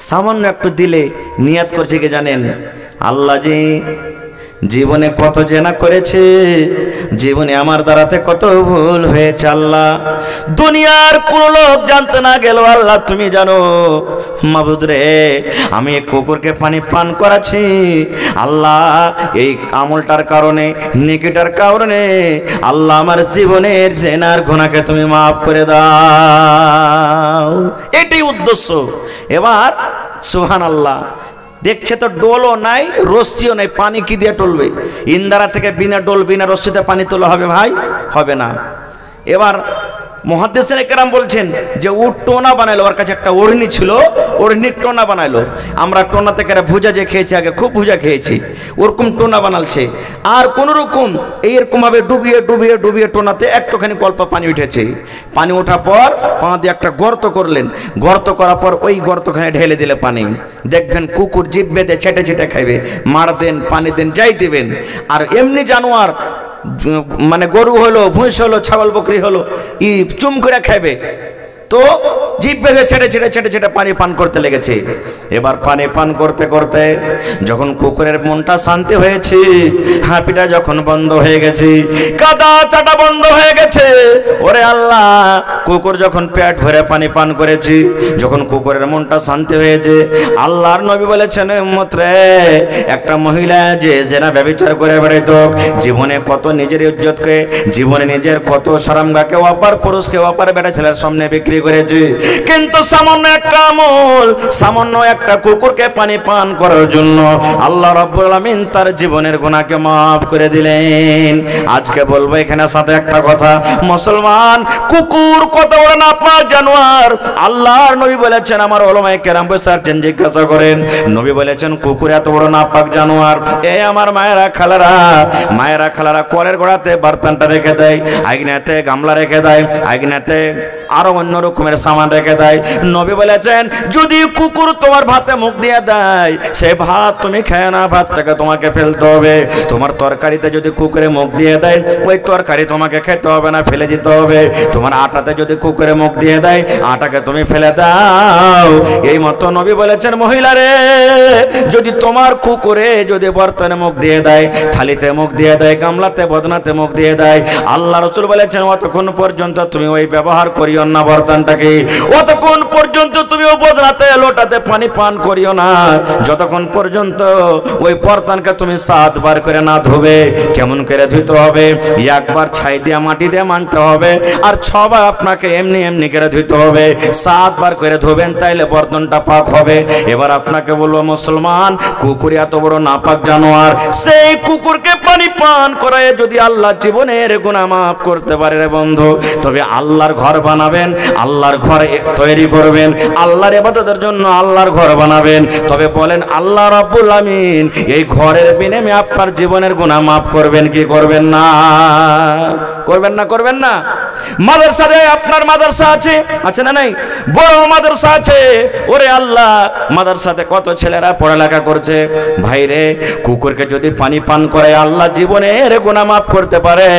সামান্য একটু দিলে নিয়াত করছে কি জানেন, আল্লাহ জি জীবনে কত জেনা করেছে, জীবনে আমার দ্বারাতে কত ভুল হয়েছে, আল্লাহ দুনিয়ার কোন লোক জানতে না গেল, আল্লাহ তুমি জানো, মাবুদ রে আমি এক কুকুরকে পানি পান করাচ্ছি, আল্লাহ এই আমলটার কারণে, নেকিটার কারণে আল্লাহ আমার জীবনের জেনার গুনাহকে তুমি মাফ করে দাও, এটাই উদ্দেশ্য। এবার সুবহানাল্লাহ, দেখছে তো ডোলও নাই, রশ্মিও নাই, পানি কি দিয়ে টলবে? ইন্দারা থেকে বিনা ডোল বিনা রশ্মিতে পানি তোলা হবে ভাই? হবে না। এবার মুহাদ্দিসিন কেরাম বলছেন যে ও টোনা বানাইলো, ওর কাছে একটা ওড়নি ছিল, ওড়নির টোনা বানাইলো। আমরা টোনা থেকে ভুজা যে খেয়েছি, আগে খুব ভুজা খেয়েছি, ওরকম টোনা বানালছে, আর কোন রকম এইরকম ভাবে ডুবিয়ে ডুবিয়ে ডুবিয়ে টোনাতে একটুখানি অল্প পানি উঠেছে। পানি ওঠার পর পা দিয়ে একটা গর্ত করলেন, গর্ত করার পর ওই গর্তখানে ঢেলে দিলে পানি, দেখবেন কুকুর জিভ বেঁধে ছেটে ছেটে খাইবে, মার দেন পানি দেন যাই দিবেন। আর এমনি জানোয়ার মানে গরু হলো, ভুঁস হলো, ছাগল বকরি হলো, ই চুম করে খাইবে, তো জিভ বেঁধে ছেটে ছেটে ছেটে ছেটে পানি পান করতে লেগেছে। এবার পানি পান করতে করতে যখন কুকুরের মনটা শান্তি হয়েছে, হাঁপিটা যখন বন্ধ হয়ে গেছে, কাদা চাটা বন্ধ হয়ে গেছে, ওরে আল্লাহ কুকুর যখন পেট ভরে পানি পান করেছি, যখন কুকুরের মনটা শান্তি হয়েছে, আল্লাহর নবী বলেছেন উম্মত রে, একটা মহিলা যে জেনা ব্যভিচার করে বেড়াইতো, জীবনে কত নিজের ইজ্জতকে, জীবনে নিজের কত সারামগাকে অপার পুরুষকে অপার বেটা ছেলের সামনে বিক্রি করেছে, কিন্তু সামান্য একটা আমল, সামান্য একটা কুকুরকে পানি পান করার জন্য আল্লাহ রাব্বুল আলামিন তার জীবনের গুনাহকে maaf করে দিলেন। আজকে বলবো এখানে সাথে একটা কথা, মুসলমান কুকুর কত বড় নাপাক জানোয়ার। আল্লাহর নবী বলেছেন, আমার উলামায়ে কেরাম বলেছেন, জিজ্ঞাসা করেন, নবী বলেছেন কুকুর এত বড় নাপাক জানোয়ার। এই আমার মায়েরা খালারা কলের গোড়াতে বার্তানটা রেখে দেয়, আইগনাতে গামলা রেখে দেয়, আইগনাতে আরো অন্য রকমের সামান রেখে দেয়। নবী বলেছেন যদি কুকুর তোমার ভাতে মুখ দিয়ে দেয়, সে ভাত তুমি খায় না, ভাতটাকে তোমাকে ফেলতে হবে। তোমার তরকারিতে যদি কুকুরে মুখ দিয়ে দেয়, ওই তরকারি তোমাকে খেতে হবে না, ফেলে দিতে হবে। তোমার আটাতে যদি কুকুরে মুখ দিয়ে দেয় আটাকে তুমি ফেলে দাও। এই মতো নবী বলেছেন মহিলা রে, যদি তোমার কুকুরে যদি বর্তনে মুখ দিয়ে দেয়, থালিতে মুখ দিয়ে দেয়, গামলাতে বদনাতে মুখ দিয়ে দেয়, আল্লাহ রাসূল বলেছেন অতক্ষণ পর্যন্ত তুমি ওই ব্যবহার করিও না বর্তনটাকে, অতক্ষণ পর্যন্ত তুমি ওই বদনাতে লোটাতে পানি পান করিও না, যতক্ষণ পর্যন্ত ওই বর্তনকে তুমি 7 বার করে না ধোবে। কেমন করে ধুতে হবে? একবার ছাই দিয়ে মাটি দিয়ে মানতে হবে, আর 6 বার আপনাকে এমনি এমনি করে ধুতে হবে। 7 বার করে ধোবেন, তাইলে বর্তনটা পাক হবে। এবার আপনাকে বলবো মুসলমান, কুকুর এত বড় নাপাক জানোয়ার, সেই কুকুরকে পানি পান করায় যদি আল্লাহ জীবনের গুনাহ মাফ করতে পারে রে বন্ধু, তবে আল্লাহর ঘর বানাবেন, আল্লাহর ঘর তৈরি করবেন, আল্লাহর ইবাদতের জন্য আল্লাহর ঘর বানাবেন। তবে বলেন আল্লাহ রাব্বুল আমিন এই ঘরের বিনিময়ে আপনার জীবনের গুনাহ মাফ করবেন কি করবেন না? করবেন না? করবেন না? মাদ্রাসাতে আপনার মাদ্রাসা আছে না নাই? বড় মাদ্রাসা আছে, ওরে আল্লাহ মাদ্রাসাতে কত ছেলেরা পড়ালেখা করছে। ভাইরে, কুকুরকে যদি পানি পান করে আল্লাহ জীবনের গুনাহ মাফ করতে পারে,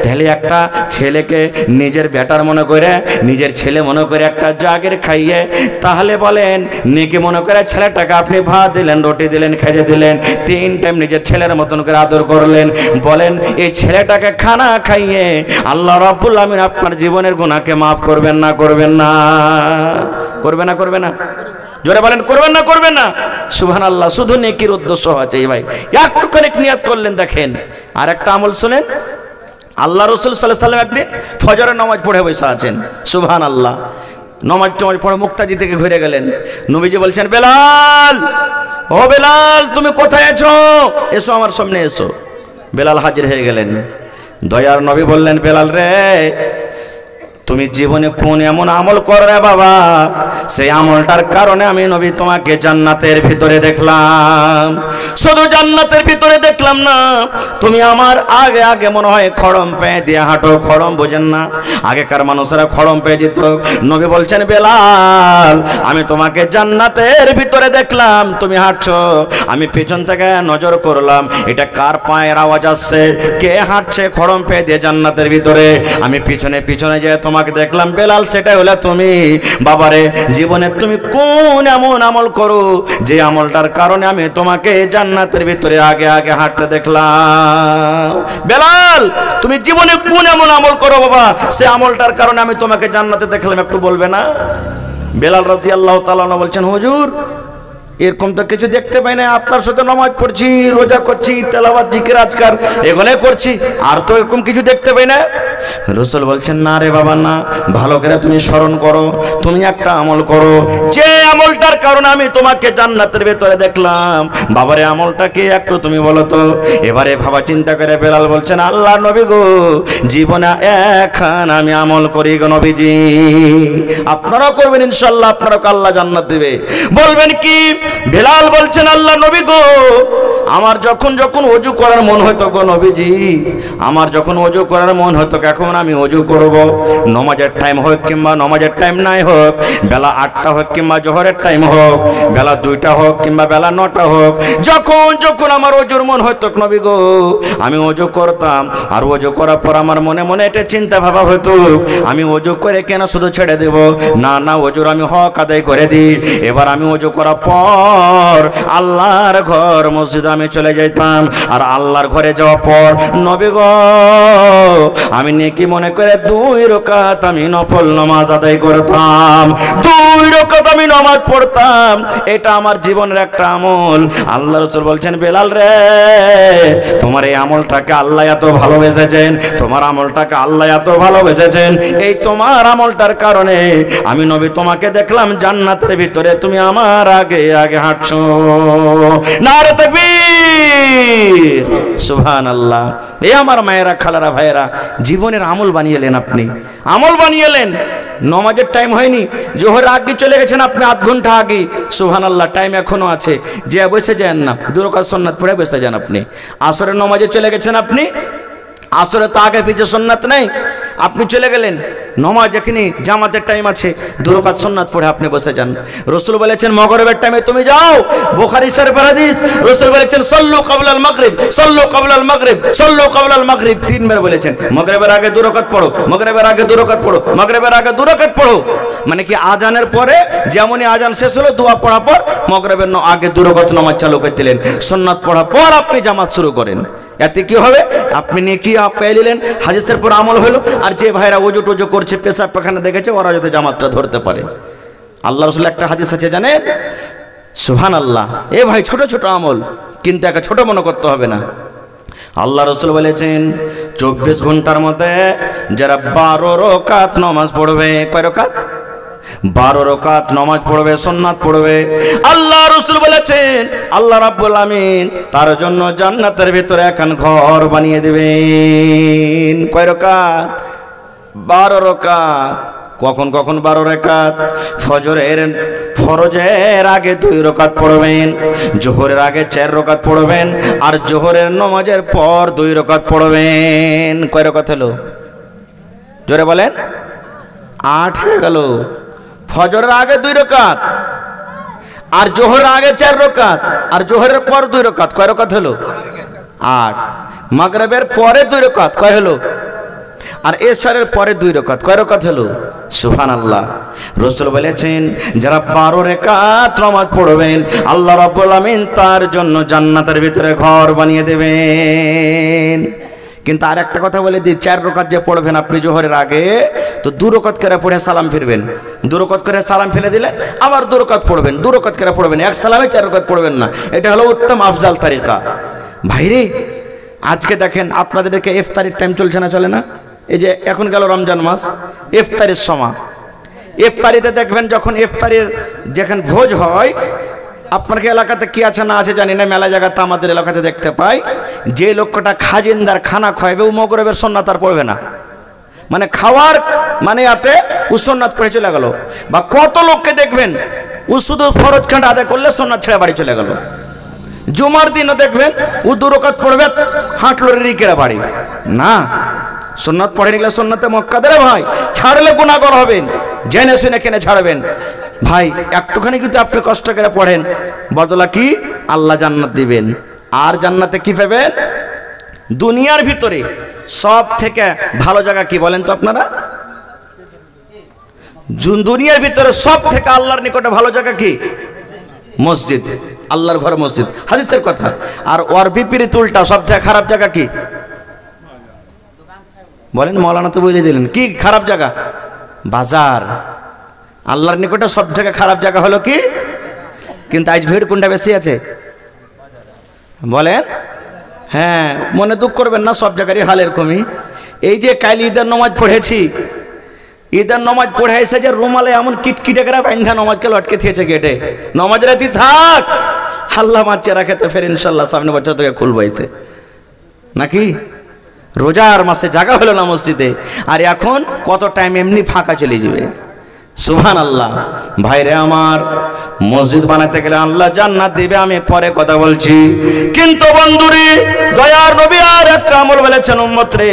তাহলে একটা ছেলেকে নিজের বেটার মনে করে, নিজের ছেলে মনে করে একটা জাগের খাইয়ে, তাহলে বলেন নেকি মনে করে ছেলেটাকে আপনি ভাত দিলেন, রুটি দিলেন, খেয়ে দিলেন, 3 টাইম নিজের ছেলের মতন করে আদর করলেন, বলেন এই ছেলেটাকে খানা খাইয়ে আল্লাহ রাব্বুল আমিন আপনার জীবনের গুনাহকে মাফ করবেন না? করবেন না? করবে না? করবে না? জোরে বলেন করবেন না? করবেন না? সুবহানাল্লাহ। শুধু নেকির উদ্দেশ্য আছে ভাই, একটুখানি নিয়াত করলেন। দেখেন আর একটা আমল শুনেন, আল্লাহ রাসূল সাল্লাল্লাহু আলাইহি ওয়াসাল্লাম একদিন ফজরের নামাজ পড়ে বসে আছেন, সুবহানাল্লাহ, নামাজ পড়ে মুক্তাদি থেকে ঘুরে গেলেন। নবীজি বলছেন বেলাল, ও বেলাল তুমি কোথায় আছো? এসো আমার সামনে এসো। বেলাল হাজির হয়ে গেলেন। দয়ার নবী বললেন বেলাল রে, তুমি জীবনে কোন এমন আমল করো রে বাবা, সেই আমলটার কারণে আমি নবী তোমাকে জান্নাতের ভিতরে দেখলাম। শুধু জান্নাতের ভিতরে দেখলাম না, তুমি আমার আগে আগে মনে হয় খড়ম পেয়ে দিয়ে হাঁটো। খড়ম বোঝেন না? আগেকার মানুষেরা খড়ম পেয়ে দিত। নবী বলছেন বেলাল, আমি তোমাকে জান্নাতের ভিতরে দেখলাম, তুমি হাঁটছো, আমি পেছন থেকে নজর করলাম, এটা কার পায়ের আওয়াজ আসছে, কে হাঁটছে খড়ম পেয়ে দিয়ে জান্নাতের ভিতরে। আমি পিছনে পিছনে যে তোমাকে দেখলাম বেলাল, সেটা হলো তুমি। বাবারে, জীবনে তুমি কোন এমন আমল করো যে আমলটার কারণে আমি তোমাকে জান্নাতের ভিতরে আগে আগে হাঁটতে দেখলাম? বেলাল, তুমি জীবনে কোন এমন আমল করো বাবা, সে আমলটার কারণে আমি তোমাকে জান্নাতে দেখলাম, একটু বলবে না? বেলাল রাদিয়াল্লাহু তাআলা বলছেন হুজুর, এরকম তো কিছু দেখতে পাই না, আপনার সাথে নামাজ পড়ছি, রোজা করছি, তেলাওয়াত জিকির আজকার এগুলোই করছি, আর তো এরকম কিছু দেখতে পাই না। রাসূল বলছেন না রে বাবা না, ভালো করে তুমি স্মরণ করো, তুমি একটা আমল করো যে আমলটার কারণে আমি তোমাকে জান্নাতের ভেতরে দেখলাম। বাবারে আমলটা কি একটু তুমি বলো তো। এবারে ভাবা চিন্তা করে বেলাল বলছেন আল্লাহ নবী গো, জীবনে একখান আমি আমল করি গো নবীজি। আপনারাও করবেন ইনশাআল্লাহ, আপনারাও আল্লাহ জান্নাত দেবে। বলবেন কি? বেলাল বলছেন আল্লাহ নবী গো, আমার যখন যখন ওযু করার মন হতো গো নবীজি, আমার যখন ওযু করার মন হতো, এখন আমি ওযু করব, নামাজের টাইম হোক কিংবা নামাজের টাইম নাই হোক, বেলা 8টা হোক কিংবা জোহরের টাইম হোক, বেলা 2টা হোক কিংবা বেলা 9টা হোক, যখন যখন আমার ওযুর মন হতো নবী গো, আমি ওযু করতাম। আর ওযু করার পর আমার মনে মনে এটা চিন্তা ভাবা হতো, আমি ওযু করে কেন শুধু ছেড়ে দেব? না না, ওযুর আমি হক আদায় করে দিই। এবার আমি ওযু করার পর আল্লাহর ঘর মসজিদে আমি চলে যেতাম, আর আল্লাহর ঘরে যাওয়ার পর নবী গো, আমি নেকি মনে করে 2 রাকাত আমি নফল নামাজ আদায় করতাম, 2 রাকাত আমি নামাজ পড়তাম। এটা আমার জীবনের একটা আমল। আল্লাহ রাসূল বলছেন বেলাল রে, তোমার এই আমলটাকে আল্লাহ এত ভালোবেসেছেন, তোমার আমলটাকে আল্লাহ এত ভালোবেসেছেন, এই তোমার আমলটার কারণে আমি নবী তোমাকে দেখলাম জান্নাতের ভিতরে, তুমি আমার আগে আগে হাঁটছো। নারে তাকবীর, সুবহানাল্লাহ। এই আমার মায়েরা, খালারা, ভাইয়েরা, জীবনের আমল বানিয়েলেন আপনি, আমল বানিয়েলেন। নামাজের টাইম হয়নি, জোহর আগে চলে গেছেন আপনি, 8 ঘন্টা আগে, সুবহানাল্লাহ, টাইম এখনো আছে, যে বসে যান না, 2 রাকাত সুন্নাত পড়ে বসে যান আপনি। আসরের নামাজে চলে গেছেন আপনি, আসরে তো আগে পিছে সুন্নাত নেই, আপনি চলে গেলেন, নমাজ এখানে জামাতের টাইম আছে, 2 রাকাত সুন্নাত পড়ে আপনি বসে যান। রাসূল বলেছেন মাগরিবের টাইমে তুমি যাও, বুখারী শরীফের হাদিস, রাসূল বলেছেন সাল্লু ক্বাবলাল মাগরিব, সাল্লু ক্বাবলাল মাগরিব, সাল্লু ক্বাবলাল মাগরিব, 3 বার বলেছেন। মাগরিবের আগে 2 রাকাত পড়ো, মাগরিবের আগে 2 রাকাত পড়ো, মাগরিবের আগে 2 রাকাত পড়ো। মানে কি আজানের পরে যেমনই আজান শেষ হলো দোয়া পড়া পর মাগরিবের আগে 2 রাকাত নামাজ চালু করে দিলেন, সুন্নাত পড়া পর আপনি জামাত শুরু করেন। এতে কি হবে? আপনি নেকি পেয়ে নিলেন, হাদিসের পর আমল হলো। আর যে ভাইরা ওজু টোজু করছে, পেশাব পায়খানা দেখেছে, ওরা যাতে জামাতটা ধরতে পারে। আল্লাহ রাসূল একটা হাদিস আছে জানেন? সুবহানাল্লাহ। এ ভাই ছোট ছোট আমল, কিন্তু একে ছোট মনে করতে হবে না। আল্লাহ রাসূল বলেছেন 24 ঘন্টার মধ্যে যারা 12 রাকাত নামাজ পড়বে, কয় রাকাত? 12 রাকাত নামাজ পড়বে, সুন্নাত পড়বে, আল্লাহ রাসূল বলেছেন আল্লাহ রাব্বুল আমিন তার জন্য জান্নাতের ভিতরে একখান ঘর বানিয়ে দেবেন। কয় রাকাত? 12 রাকাত। কখন কখন 12 রাকাত? ফরজের আগে 2 রাকাত পড়বেন, জোহরের আগে 4 রাকাত পড়বেন, আর জোহরের নামাজের পর 2 রাকাত পড়বেন। কয় রাকাত হলো? জোরে বলেন। 8 হয়ে গেল। ফজরের আগে 2 রাকাত, আর জোহরের আগে 4 রাকাত, আর জোহরের পর 2 রাকাত। কয় রাকাত হলো? 8। মাগরিবের পরে 2 রাকাত, কয় হলো? আর এশারের পরে 2 রাকাত, কয় রাকাত হলো? সুবহানাল্লাহ। রাসূল বলেছেন যারা 12 রাকাত নামাজ পড়বেন আল্লাহ রাব্বুল আমিন তার জন্য জান্নাতের ভিতরে ঘর বানিয়ে দেবেন। কিন্তু আর একটা কথা বলে দিই, 4 রাকাত যে পড়বেন আপনি জোহরের আগে, তো 2 রাকাত করে পড়ে সালাম ফিরবেন। 2 রাকাত করে সালাম ফেলে দিলেন, আবার 2 রাকাত পড়বেন, 2 রাকাত করে পড়বেন, এক সালামে 4 রাকাত পড়বেন না। এটা হলো উত্তম আফজাল তরিকা। ভাইরে আজকে দেখেন আপনাদের দিকে ইফতারির টাইম চলছে না, চলে না? এই যে এখন গেল রমজান মাস, ইফতারির সময়, ইফতারিতে দেখবেন যখন ইফতারির যেখানে ভোজ হয়, আপনার এলাকাতে কি আছে না আছে জানি না, মেলা জায়গাতে আমাদের এলাকাতে দেখতে পাই, যে লোকটা খাজিনদার খানা খাওয়াবে ও মাগরিবের সুন্নাত আর পড়বে না। মানে খাওয়ার মানে এতে ও সুন্নাত পড়ে চলে গেল। বা কত লোককে দেখবেন ও শুধু ফরজ খান্ড আদায় করলে সুন্নাত ছেড়ে বাড়ি চলে গেল। জুমার দিনও দেখবেন ও 2 রাকাত পড়বে, হাঁটলো রিকেরা বাড়ি। না, সুন্নাত পড়ে নিলে সুন্নাতে মক্কাদের ভাই, ছাড়লে গুনাহগার হবেন, জেনে শুনে কেনে ছাড়বেন ভাই। একটুখানি কিন্তু আপনি কষ্ট করে পড়েন, বদলা কি? আল্লাহ জান্নাত দিবেন। আর জান্নাতে কি পাবেন? দুনিয়ার ভিতরে সব থেকে ভালো জায়গা কি বলেন তো আপনারা? দুনিয়ার ভিতরে সব থেকে আল্লাহর নিকটে ভালো জায়গা কি? মসজিদ, আল্লাহর ঘর মসজিদ, হাদিসের কথা। আর ওর বিপরীত উল্টা, সব থেকে খারাপ জায়গা কি বলেন? মৌলানা তো বলে দিলেন কি খারাপ জায়গা? বাজার। আল্লাহর নিকটে সব থেকে খারাপ জায়গা হলো কি? কিন্তু আজ ভিড় কোনটা বেশি আছে বলেন? হ্যাঁ, মনে দুঃখ করবেন না, সব জায়গারই হাল এরকমই। এই যে কাল ঈদের নামাজ পড়েছি, ঈদের নামাজ পড়ে এসে যে রুমালে এমন কিটকিটে করে বান্ধা নামাজকে লটকে দিয়েছে গেটে, নামাজ রাতি থাক, আল্লাহ মাঝে রাখেতে ফের ইনশাল্লাহ সামনে বছর থেকে খুলবো এসে নাকি? রোজার মাসে জায়গা হলো না মসজিদে, আর এখন কত টাইম এমনি ফাঁকা চলে যাবে। সুবহানাল্লাহ। ভাইরে আমার, মসজিদ বানাতে গেলে আল্লাহ জান্নাত দিবে, আমি পরে কথা বলছি। কিন্তু বন্ধুরে, দয়ার নবী আর একটা আমল বলেছেন, উম্মত রে,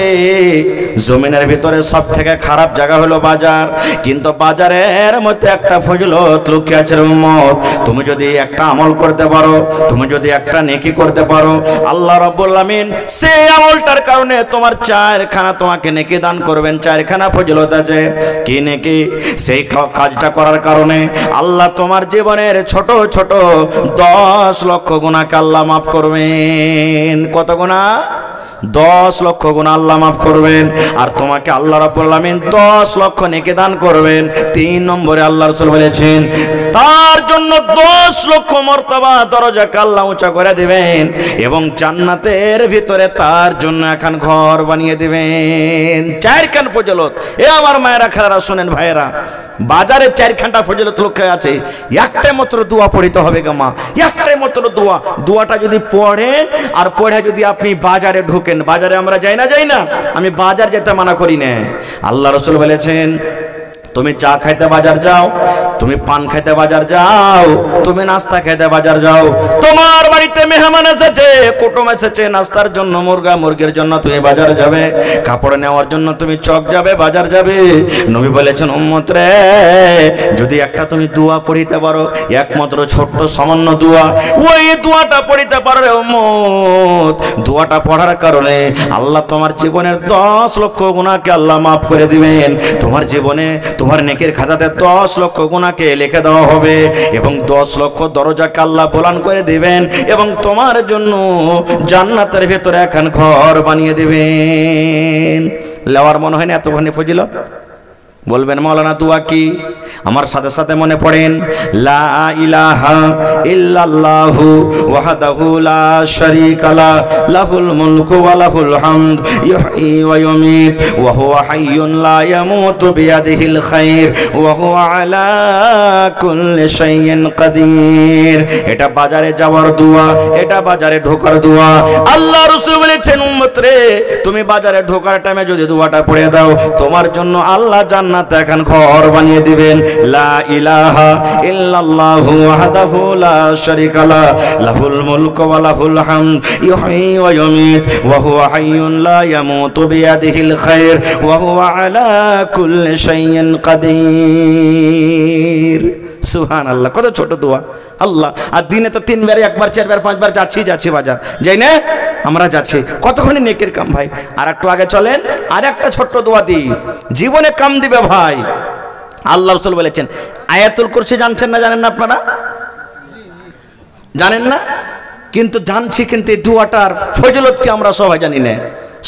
জমিনের ভিতরে সব থেকে খারাপ জায়গা হলো বাজার, কিন্তু বাজারের মধ্যে একটা ফজিলত লুকিয়ে আছে উম্মত। তুমি যদি একটা আমল করতে পারো, তুমি যদি একটা নেকি করতে পারো, আল্লাহ রাব্বুল আমিন সেই আমলটার কারণে তোমার 4খানা তোমাকে নেকি দান করবেন। 4খানা ফজিলত আছে। কি নেকি? সেই কাজটা করার কারণে আল্লাহ তোমার জীবনের ছোট ছোট 10 লক্ষ গুনাহকে আল্লাহ মাফ করবেন। কত গুনাহ? 10 লক্ষ গুনাহ আল্লাহ মাফ করবেন। আর তোমাকে আল্লাহ রাব্বুল আমিন 10 লক্ষ নেকি দান করবেন। 3 নম্বরে আল্লাহ রাসূল বলেছেন তার জন্য 10 লক্ষ মর্তবা দরজাকে আল্লাহ উঁচা করে দিবেন, এবং জান্নাতের ভিতরে তার জন্য এখন ঘর বানিয়ে দিবেন। 4খান ফজিলত। এ আমার মায়েরা খালারা শুনেন ভাইয়েরা, বাজারে 4খানটা ফজিলত লক্ষ্য আছে। একটাই মাত্র দোয়া পড়িতে হবে গো মা, একটাই মাত্র দোয়া। দোয়াটা যদি পড়েন আর পড়ে যদি আপনি বাজারে ঢোকেন, বাজারে আমরা যাই না, আমি বাজার যেতে মানা করি না। আল্লাহ রাসূল বলেছেন তুমি চা খাইতে বাজার যাও, তুমি পান খেতে বাজার যাও, তুমি নাস্তা খেতে বাজার যাও, তোমার বাড়িতে মেহমান এসেছে, কুটুম এসেছে, নাস্তার জন্য মুরগা মুরগির জন্য তুমি বাজার যাবে, কাপড় নেওয়ার জন্য তুমি চক যাবে, বাজার যাবে। নবী বলেছেন উম্মত রে, যদি একটা তুমি দোয়া পড়িতে পারো, একমাত্র ছোট্ট সামান্য দোয়া, ওই দোয়াটা পড়িতে পারো রে উম্মত, দোয়াটা পড়ার কারণে আল্লাহ তোমার জীবনের 10 লক্ষ গুনাহকে আল্লাহ মাফ করে দিবেন। তোমার জীবনে তোমার নেকের খাতাতে 10 লক্ষ গুনাহকে লিখে দেওয়া হবে এবং 10 লক্ষ দরজাকে আল্লাহ প্রদান করে দিবেন এবং তোমার জন্য জান্নাতের ভেতরে এখন ঘর বানিয়ে দিবেন। লেওয়ার মনে হয় না এতখানি ফজিলত? বলবেন মাওলানা দোয়া কি? আমার সাথে সাথে মনে পড়েন, লা ইলাহা ইল্লাল্লাহু ওয়াহদাহু লা শারীকা লা, লাহুল মুলকু ওয়া লাহুল হামদ, ইউহয়ী ওয়া ইউমীত ওয়া হুয়া হাইয়ুন লা ইয়ামুতু বিয়াদিহিল খায়র ওয়া হুয়া আলা কুল্লি শাইইন কাদির। এটা বাজারে যাওয়ার দোয়া, এটা বাজারে ঢোকার দোয়া। আল্লাহ রাসূল বলেছেন উম্মত রে, তুমি বাজারে ঢোকার টাইমে যদি দোয়াটা পড়ে দাও, তোমার জন্য আল্লাহ জান্নাতে এখন ঘর বানিয়ে দিবেন। লা ইলাহা ইল্লাল্লাহু ওয়াহদাহু লা শারীকা লা, লাহুল মুলকু ওয়া লাহুল হামদ, ইউহয়ী ওয়া ইউমীত ওয়া হুয়া হাইয়ুন লা ইয়ামুতু বিয়াদিহিল খায়র ওয়া হুয়া আলা কুল্লি শাইইন কাদির। সুবহানাল্লাহ, কত ছোট দোয়া। আল্লাহ, আর দিনে তো 3 বার 1 বার 4 বার 5 বার যাচ্ছি বাজার, যাই না? আমরা যাচ্ছি, কতক্ষণই নেকের কাম ভাই। আর একটু আগে চলেন, আর একটা ছোট্ট দোয়া দিই, জীবনে কাম দিবে ভাই। আল্লাহ রাসূল বলেছেন, আয়াতুল কুরসি জানছেন না? জানেন না আপনারা? জানেন না? কিন্তু জানছি, কিন্তু এই দোয়াটার ফজিলত কি আমরা সবাই জানি না।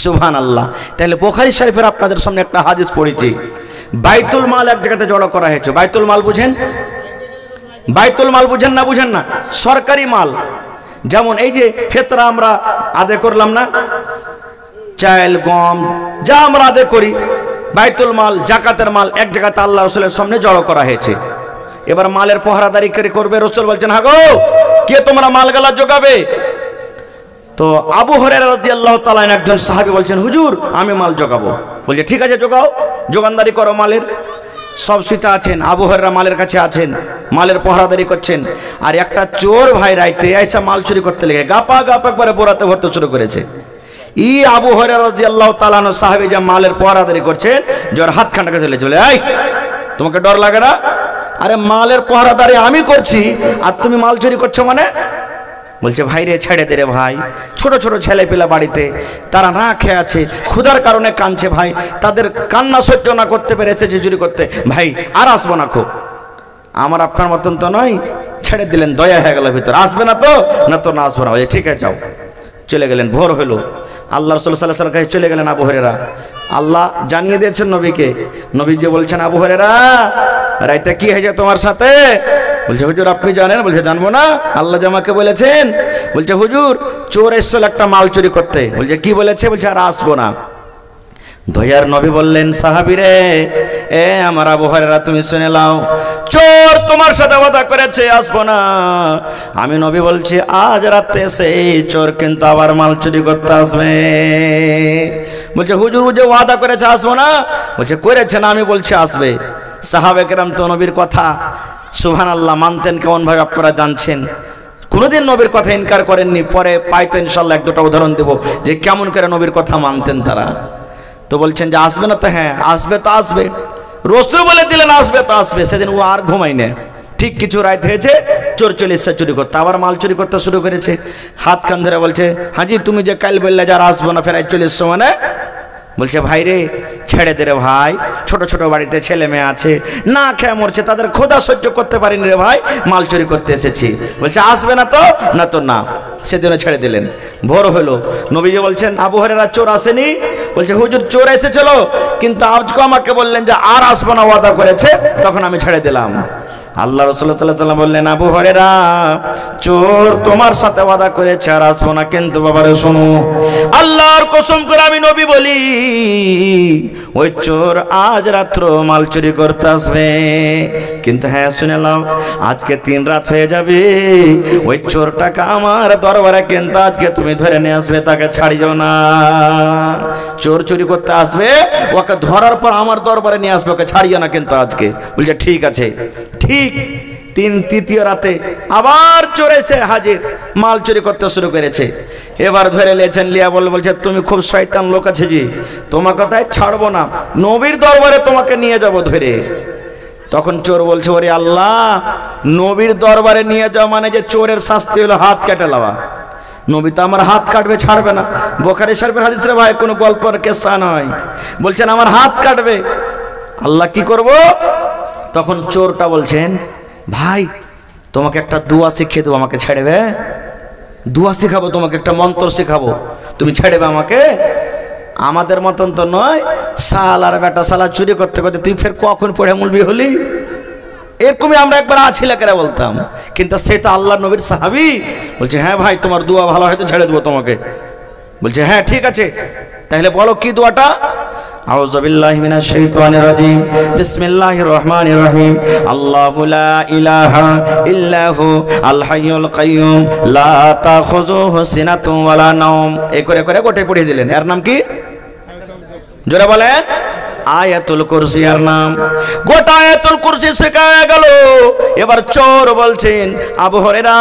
সুবহানাল্লাহ। তাহলে বুখারী শরীফের আপনাদের সামনে একটা হাদিস পড়েছি। বাইতুল মাল এক জায়গাতে জড়ো করা হয়েছে। বাইতুল মাল বুঝেন? বাইতুল মাল বুঝেন না? বুঝেন না? সরকারি মাল, যেমন এই যে ফিতরা আমরা আদায় করলাম না, চাল গম যা আমরা আদায় করি, বাইতুল মাল জাকাতের মাল এক জায়গাতে আল্লাহ রাসূলের সামনে জড়ো করা হয়েছে। এবার মালের পহরাদারি করবে। রাসূল বলছেন, হ্যাঁ গো, কে তোমরা মালগালা জোগাবে? তো আবু হুরায়রা রাদিয়াল্লাহু তাআলা একজন সাহাবী বলছেন, হুজুর আমি মাল জোগাবো। বলছে ঠিক আছে, জোগাও, জোগানদারি করো মালের। সব সিতা আছেন, আবু হুরায়রা মালের কাছে আছেন, মালের পহরাদারি করছেন। আর একটা চোর ভাই রাইতে এসে মাল চুরি করতে লেগে গাপা গাপা একবারে বোরাতে ভরতে শুরু করেছে। আবু হুরায়রা রাদিয়াল্লাহু তাআলা আনহু সাহাবী যে মালের পহরাদারি করছেন, যার হাত খান্ডাকে চলে চলে, এই তোমাকে ডর লাগে না? আরে মালের পহরাদারি আমি করছি আর তুমি মাল চুরি করছো মানে? বলছে ভাই রে, ছেড়ে দে রে ভাই, ছোট ছোট ছেলে পেলা বাড়িতে, তারা না খেয়ে আছে, ক্ষুধার কারণে কাঁদছে ভাই, তাদের কান্না সহ্য না করতে পেরেছে যে চুরি করতে, ভাই আর আসবো না, খুব আমার আপনার মতন তো নয়। ছেড়ে দিলেন, দয়া হয়ে গেল ভিতর, আসবে না তো? না তো না আসবো না। বলছে ঠিক আছে যাও। চলে গেলেন। ভোর হলো, আল্লাহ রাসূল সাল্লাল্লাহু আলাইহি ওয়াসাল্লাম কাছে চলে গেলেন আবু হুরায়রা। আল্লাহ জানিয়ে দিয়েছেন নবীকে। নবী যে বলছেন, আবু হুরায়রা রাইতে কি হয়েছে তোমার সাথে? বলছে হুজুর আপনি জানেন? বলছে জানবো না, আল্লাহ যে আমাকে বলেছেন। বলছে হুজুর চোর এসেছিল একটা মাল চুরি করতে। বলছে কি বলেছে? বলছে আর আসবো না। দয়ার নবী বললেন, সাহাবী রে, এ আমার আবু হুরায়রা তুমি শুনে নাও, চোর তোমার সাথে ওয়াদা করেছে আসবো না। আমি নবী বলছি আজ রাতে সেই চোর কিন্তু আবার মাল চুরি করতে আসবে। বলছে হুজুর যে ওয়াদা করেছে আসবো না? বলছে করেছে না, আমি বলছি আসবে। সাহাবে কেরাম তো নবীর কথা সুবহানাল্লাহ মানতেন কেমন ভাবে আপনারা জানছেন। কোনোদিন নবীর কথা ইনকার করেননি। পরে পাইতো ইনশাল্লাহ 1-2টা উদাহরণ দেব যে কেমন করে নবীর কথা মানতেন তারা। তো বলছেন যে আসবে না? তো হ্যাঁ আসবে, তো আসবে। রাসূল বলে দিলেন আসবে তো আসবে। সেদিন ও আর ঘুমাই না। ঠিক কিছু রাত হয়েছে, চোর চলে এসেছে চুরি করতে, আবার মাল চুরি করতে শুরু করেছে। হাত কান ধরে বলছে, হাজি তুমি যে কাল বললে যারা আসবো না, ফের চলে এসছো মানে? বলছে ভাই রে, ছেড়ে দে রে ভাই, ছোট ছোট বাড়িতে ছেলে মেয়ে আছে, না খেয়ে মরছে, তাদের ক্ষুধা সহ্য করতে পারিনি রে ভাই, মাল চুরি করতে এসেছি। বলছে আসবে না তো? না তো না। সেদিনও ছেড়ে দিলেন। ভোর হলো, নবীজি বলছেন আবু হুরায়রা চোর আসেনি? বলছে হুজুর চোর এসেছিল, কিন্তু আজকে আমাকে বললেন যে আর আসবো না, ওয়াদা করেছে, তখন আমি ছেড়ে দিলাম। আল্লাহ রাসূল সাল্লাল্লাহু আলাইহি ওয়াসাল্লাম বললেন, আবু হুরায়রা চোর তোমার সাথে ওয়াদা করেছে আর আসবো না, কিন্তু বাবারে শোনো, আল্লাহর কসম করে আমি নবী বলি, ওই চোর আজ রাত্র মাল চুরি করতে আসবে। কিন্তু হ্যাঁ শুনে নাও, আজকে 3 রাত হয়ে যাবে, ওই চোরটাকে আমার দরবারে কিন্তু আজকে তুমি ধরে নিয়ে আসবে, তাকে ছাড়িও না। চোর চুরি করতে আসবে, ওকে ধরার পর আমার দরবারে নিয়ে আসবে, ওকে ছাড়িও না কিন্তু আজকে। বলছে ঠিক আছে ঠিক তৃতীয় রাতে আবার চোর এসে হাজির, মাল চুরি করতে শুরু করেছে। এবার ধরে নিয়েছেন, লিয়া বলছে তুমি খুব শয়তান লোক আছে জি, তোমার কথায় ছাড়বো না, নবীর দরবারে তোমাকে নিয়ে যাব ধরে। তখন চোর বলছে ওরে আল্লাহ, নবীর দরবারে নিয়ে যাও মানে যে চোরের শাস্তি হলো হাত কেটে লওয়া। নবী তো আমার হাত কাটবে, ছাড়বে না। বুখারী শরীফের হাদিস রে ভাই, কোনো গল্পের কিসসা নয়। বলছেন আমার হাত কাটবে, আল্লাহ কি করব? তখন চোরটা বলছেন ভাই তোমাকে একটা দোয়া শিখিয়ে দেবো, আমাকে ছেড়েবে? দোয়া শিখাবো তোমাকে, একটা মন্ত্র শিখাবো, তুমি ছেড়েবে আমাকে? আমাদের মতন তো নয়, শালার বেটা শালা চুরি করতে করতে তুই ফের কখন পড়ে মুলবি হলি, এরকমই আমরা একবার আছি লেকেরা বলতাম। কিন্তু সে তো আল্লাহ নবীর সাহাবী। বলছে হ্যাঁ ভাই তোমার দোয়া ভালো হয়তো ছেড়ে দেবো তোমাকে। বলছে হ্যাঁ ঠিক আছে, তাহলে বলো কি দোয়াটা? আউযু বিল্লাহি মিনাশ শাইতানির রাজিম, বিসমিল্লাহির রহমানির রহিম, আল্লাহু লা ইলাহা ইল্লাহু আল হাইয়ুল কাইয়্যুম লা তাখুযুহু সিনাতুন ওয়ালা নাওম। এই করে করে গোটে পড়িয়ে দিলেন। এর নাম কি? জোরে বলেন। আয়াতুল কুরসি এর নাম। গোটা আয়াতুল কুরসি শেখা গেল। এবার চোর বলছেন আবু হুরায়রা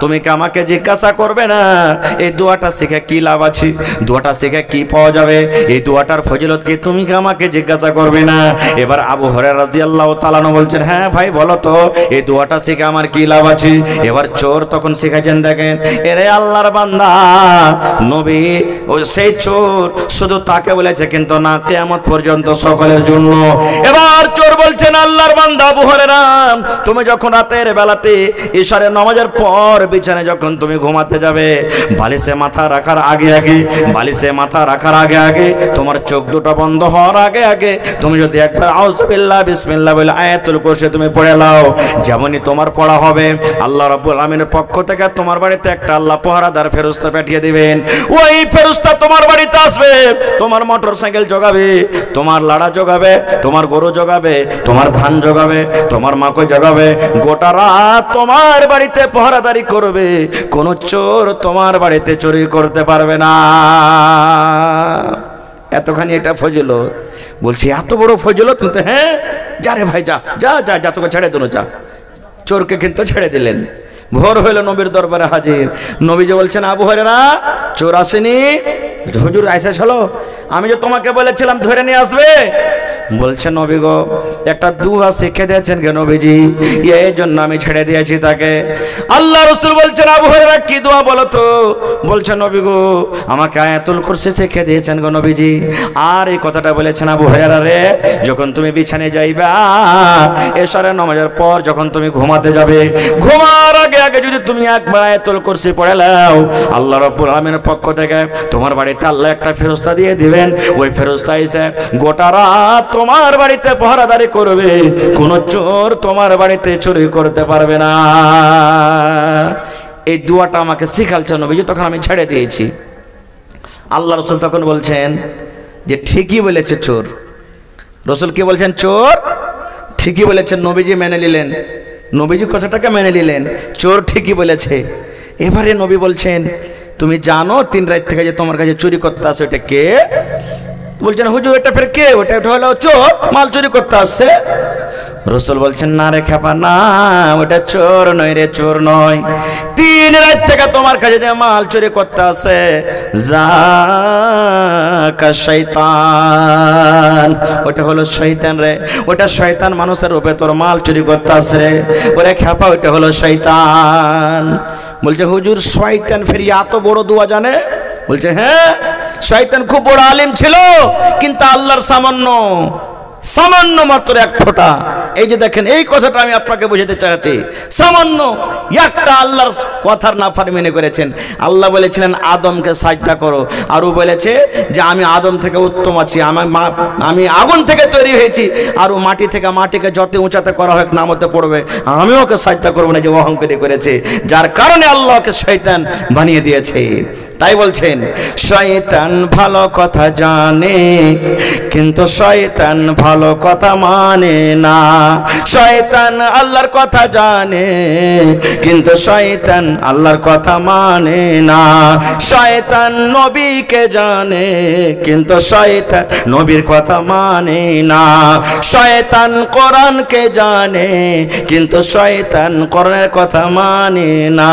তুমি কি আমাকে জিজ্ঞাসা করবে না এই দোয়াটা শিখে কি লাভ আছে, দোয়াটা শিখে কি পাওয়া যাবে, এই দোয়াটার ফজিলত কি তুমি কি আমাকে জিজ্ঞাসা করবে না? এবার আবু হুরায়রা রাদিয়াল্লাহু তাআলা আনহু বলছেন হ্যাঁ ভাই বলো তো এই দোয়াটা শিখে আমার কি লাভ আছে। এবার চোর তখন শিখাচ্ছেন, দেখেন এরে আল্লাহর বান্দা নবী ও সেই চোর শুধু তাকে বলেছে কিন্তু না কিয়ামত পর্যন্ত সকলের জন্য। এবার চোর বলছেন আল্লাহর বান্দা আবু হুরায়রা তুমি যখন রাতের বেলাতে ইশারের নামাজের পর বিছানায় যখন তুমি ঘুমাতে যাবে, বালিশে মাথা রাখার আগে আগে, বালিশে মাথা রাখার আগে আগে, তোমার চোখ দুটো বন্ধ হওয়ার আগে আগে তুমি যদি একবার আউযু বিল্লাহ বিসমিল্লাহ বলে আয়াতুল কুরসি তুমি পড়ে নাও, যেমনই তোমার পড়া হবে আল্লাহ রাব্বুল আলামিনের পক্ষ থেকে তোমার বাড়িতে একটা আল্লাহ পাহারাদার ফেরেশতা পাঠিয়ে দিবেন। ওই ফেরেশতা তোমার বাড়িতে আসবে, তোমার মোটরসাইকেল জোগাবে, তোমার লাড়া জোগাবে, তোমার গরু জোগাবে, তোমার ধান জোগাবে, তোমার মাকে জোগাবে, গোটা রাত তোমার বাড়িতে পাহারাদারি করবে, কোন চোর তোমার বাড়িতে চুরি করতে পারবে না। এতখানি এটা ফজিলত। বলছি এত বড় ফজিলত? কিন্তু হ্যাঁ যা রে ভাই যা যা যা যা তোকে ছেড়ে দিল যা। চোরকে কিন্তু ছেড়ে দিলেন। ভোর হইল, নবীর দরবারে হাজির। নবীজি বলছেন আবু হুরায়রা চোর আসেনি? হুজুর আইসা চলো, আমি যে তোমাকে বলেছিলাম ধরে নিয়ে আসবে। বলছে নবী গো একটা দোয়া শিখে দিয়েছেন কে নবীজি, এই জন্য আমি ছেড়ে দিয়েছি তাকে। আল্লাহ রাসূল বলছেন আবু হুরায়রা কি দোয়া বলো তো? বলছে নবী গো আমাকে আয়াতুল কুরসি শিখে দিয়েছেন গো নবীজি। আর এই কথাটা বলেছেন আবু হুরায়রা রে যখন তুমি বিছানায় যাইবা এশারের নামাজের পর যখন তুমি ঘুমাতে যাবে, ঘুমার আগে আগে যদি তুমি একবার আয়াতুল কুরসি পড়ে নাও আল্লাহ রাব্বুল আলামিনের পক্ষ থেকে তোমার বাড়িতে আল্লাহ একটা ফেরেশতা দিয়ে দিবেন। ওই ফেরেশতা এসে গোটা রাত তোমার বাড়িতে পাহারাদারি করবে, কোন চোর তোমার বাড়িতে চুরি করতে পারবে না। এই দোয়াটা আমাকে শিখালছে নবীজি, তখন আমি ছেড়ে দিয়েছি। আল্লাহ রাসূল তখন বলছেন যে ঠিকই বলেছে চোর। রাসূল কি বলছেন? চোর ঠিকই বলেছেন। নবীজি মেনে নিলেন, নবীজি কথাটাকে মেনে নিলেন, চোর ঠিকই বলেছে। এবারে নবী বলছেন তুমি জানো 3 রাত থেকে যে তোমার কাছে চুরি করতে আসে ওটা কে? বলছেন হুজুর এটা ফের কে? ওটা হলো চোর, মাল চুরি করতে আসছে। রাসূল বলছেন না রে খেপা না, ওটা চোর নয় রে, চোর নয়। 3 রাত থেকে তোমার কাছে যে মাল চুরি করতে আসে জাকা শয়তান, ওটা হলো শয়তান রে, ওটা শয়তান মানুষের রূপে তোর মাল চুরি করতে আসে রে। ওরে খেপা ওটা হলো শয়তান। বলছে হুজুর শয়তান ফের এত বড় দোয়া জানে? বলছে হ্যাঁ শয়তান খুব বড় আলিম ছিল, কিন্তু আল্লাহর সামান্য মাত্র এক ফোঁটা। এই যে দেখেন এই কথাটা আমি আপনাকে বুঝাতে চাচ্ছি, সামান্য একটা আল্লাহর কথার নাফরমানি করেছেন। আল্লাহ বলেছিলেন আদমকে সাজদা করো, আর ও বলেছে যে আমি আদম থেকে উত্তম আছি, আমি আগুন থেকে তৈরি হয়েছি, আর ও মাটি থেকে, মাটিকে যত উঁচাতে করা হোক নামতে পড়বে, আমি ওকে সাজদা করবো না, যে অহংকারী করেছে, যার কারণে আল্লাহকে শয়তান বানিয়ে দিয়েছে। তাই বলছেন শয়তান ভালো কথা জানে কিন্তু শয়তান ভালো কথা মানে না। শয়তান আল্লাহর কথা জানে কিন্তু শয়তান আল্লাহর কথা মানে না। শয়তান নবীকে জানে কিন্তু শয়তান নবীর কথা মানে না। শয়তান কোরআনকে জানে কিন্তু শয়তান কোরআনের কথা মানে না।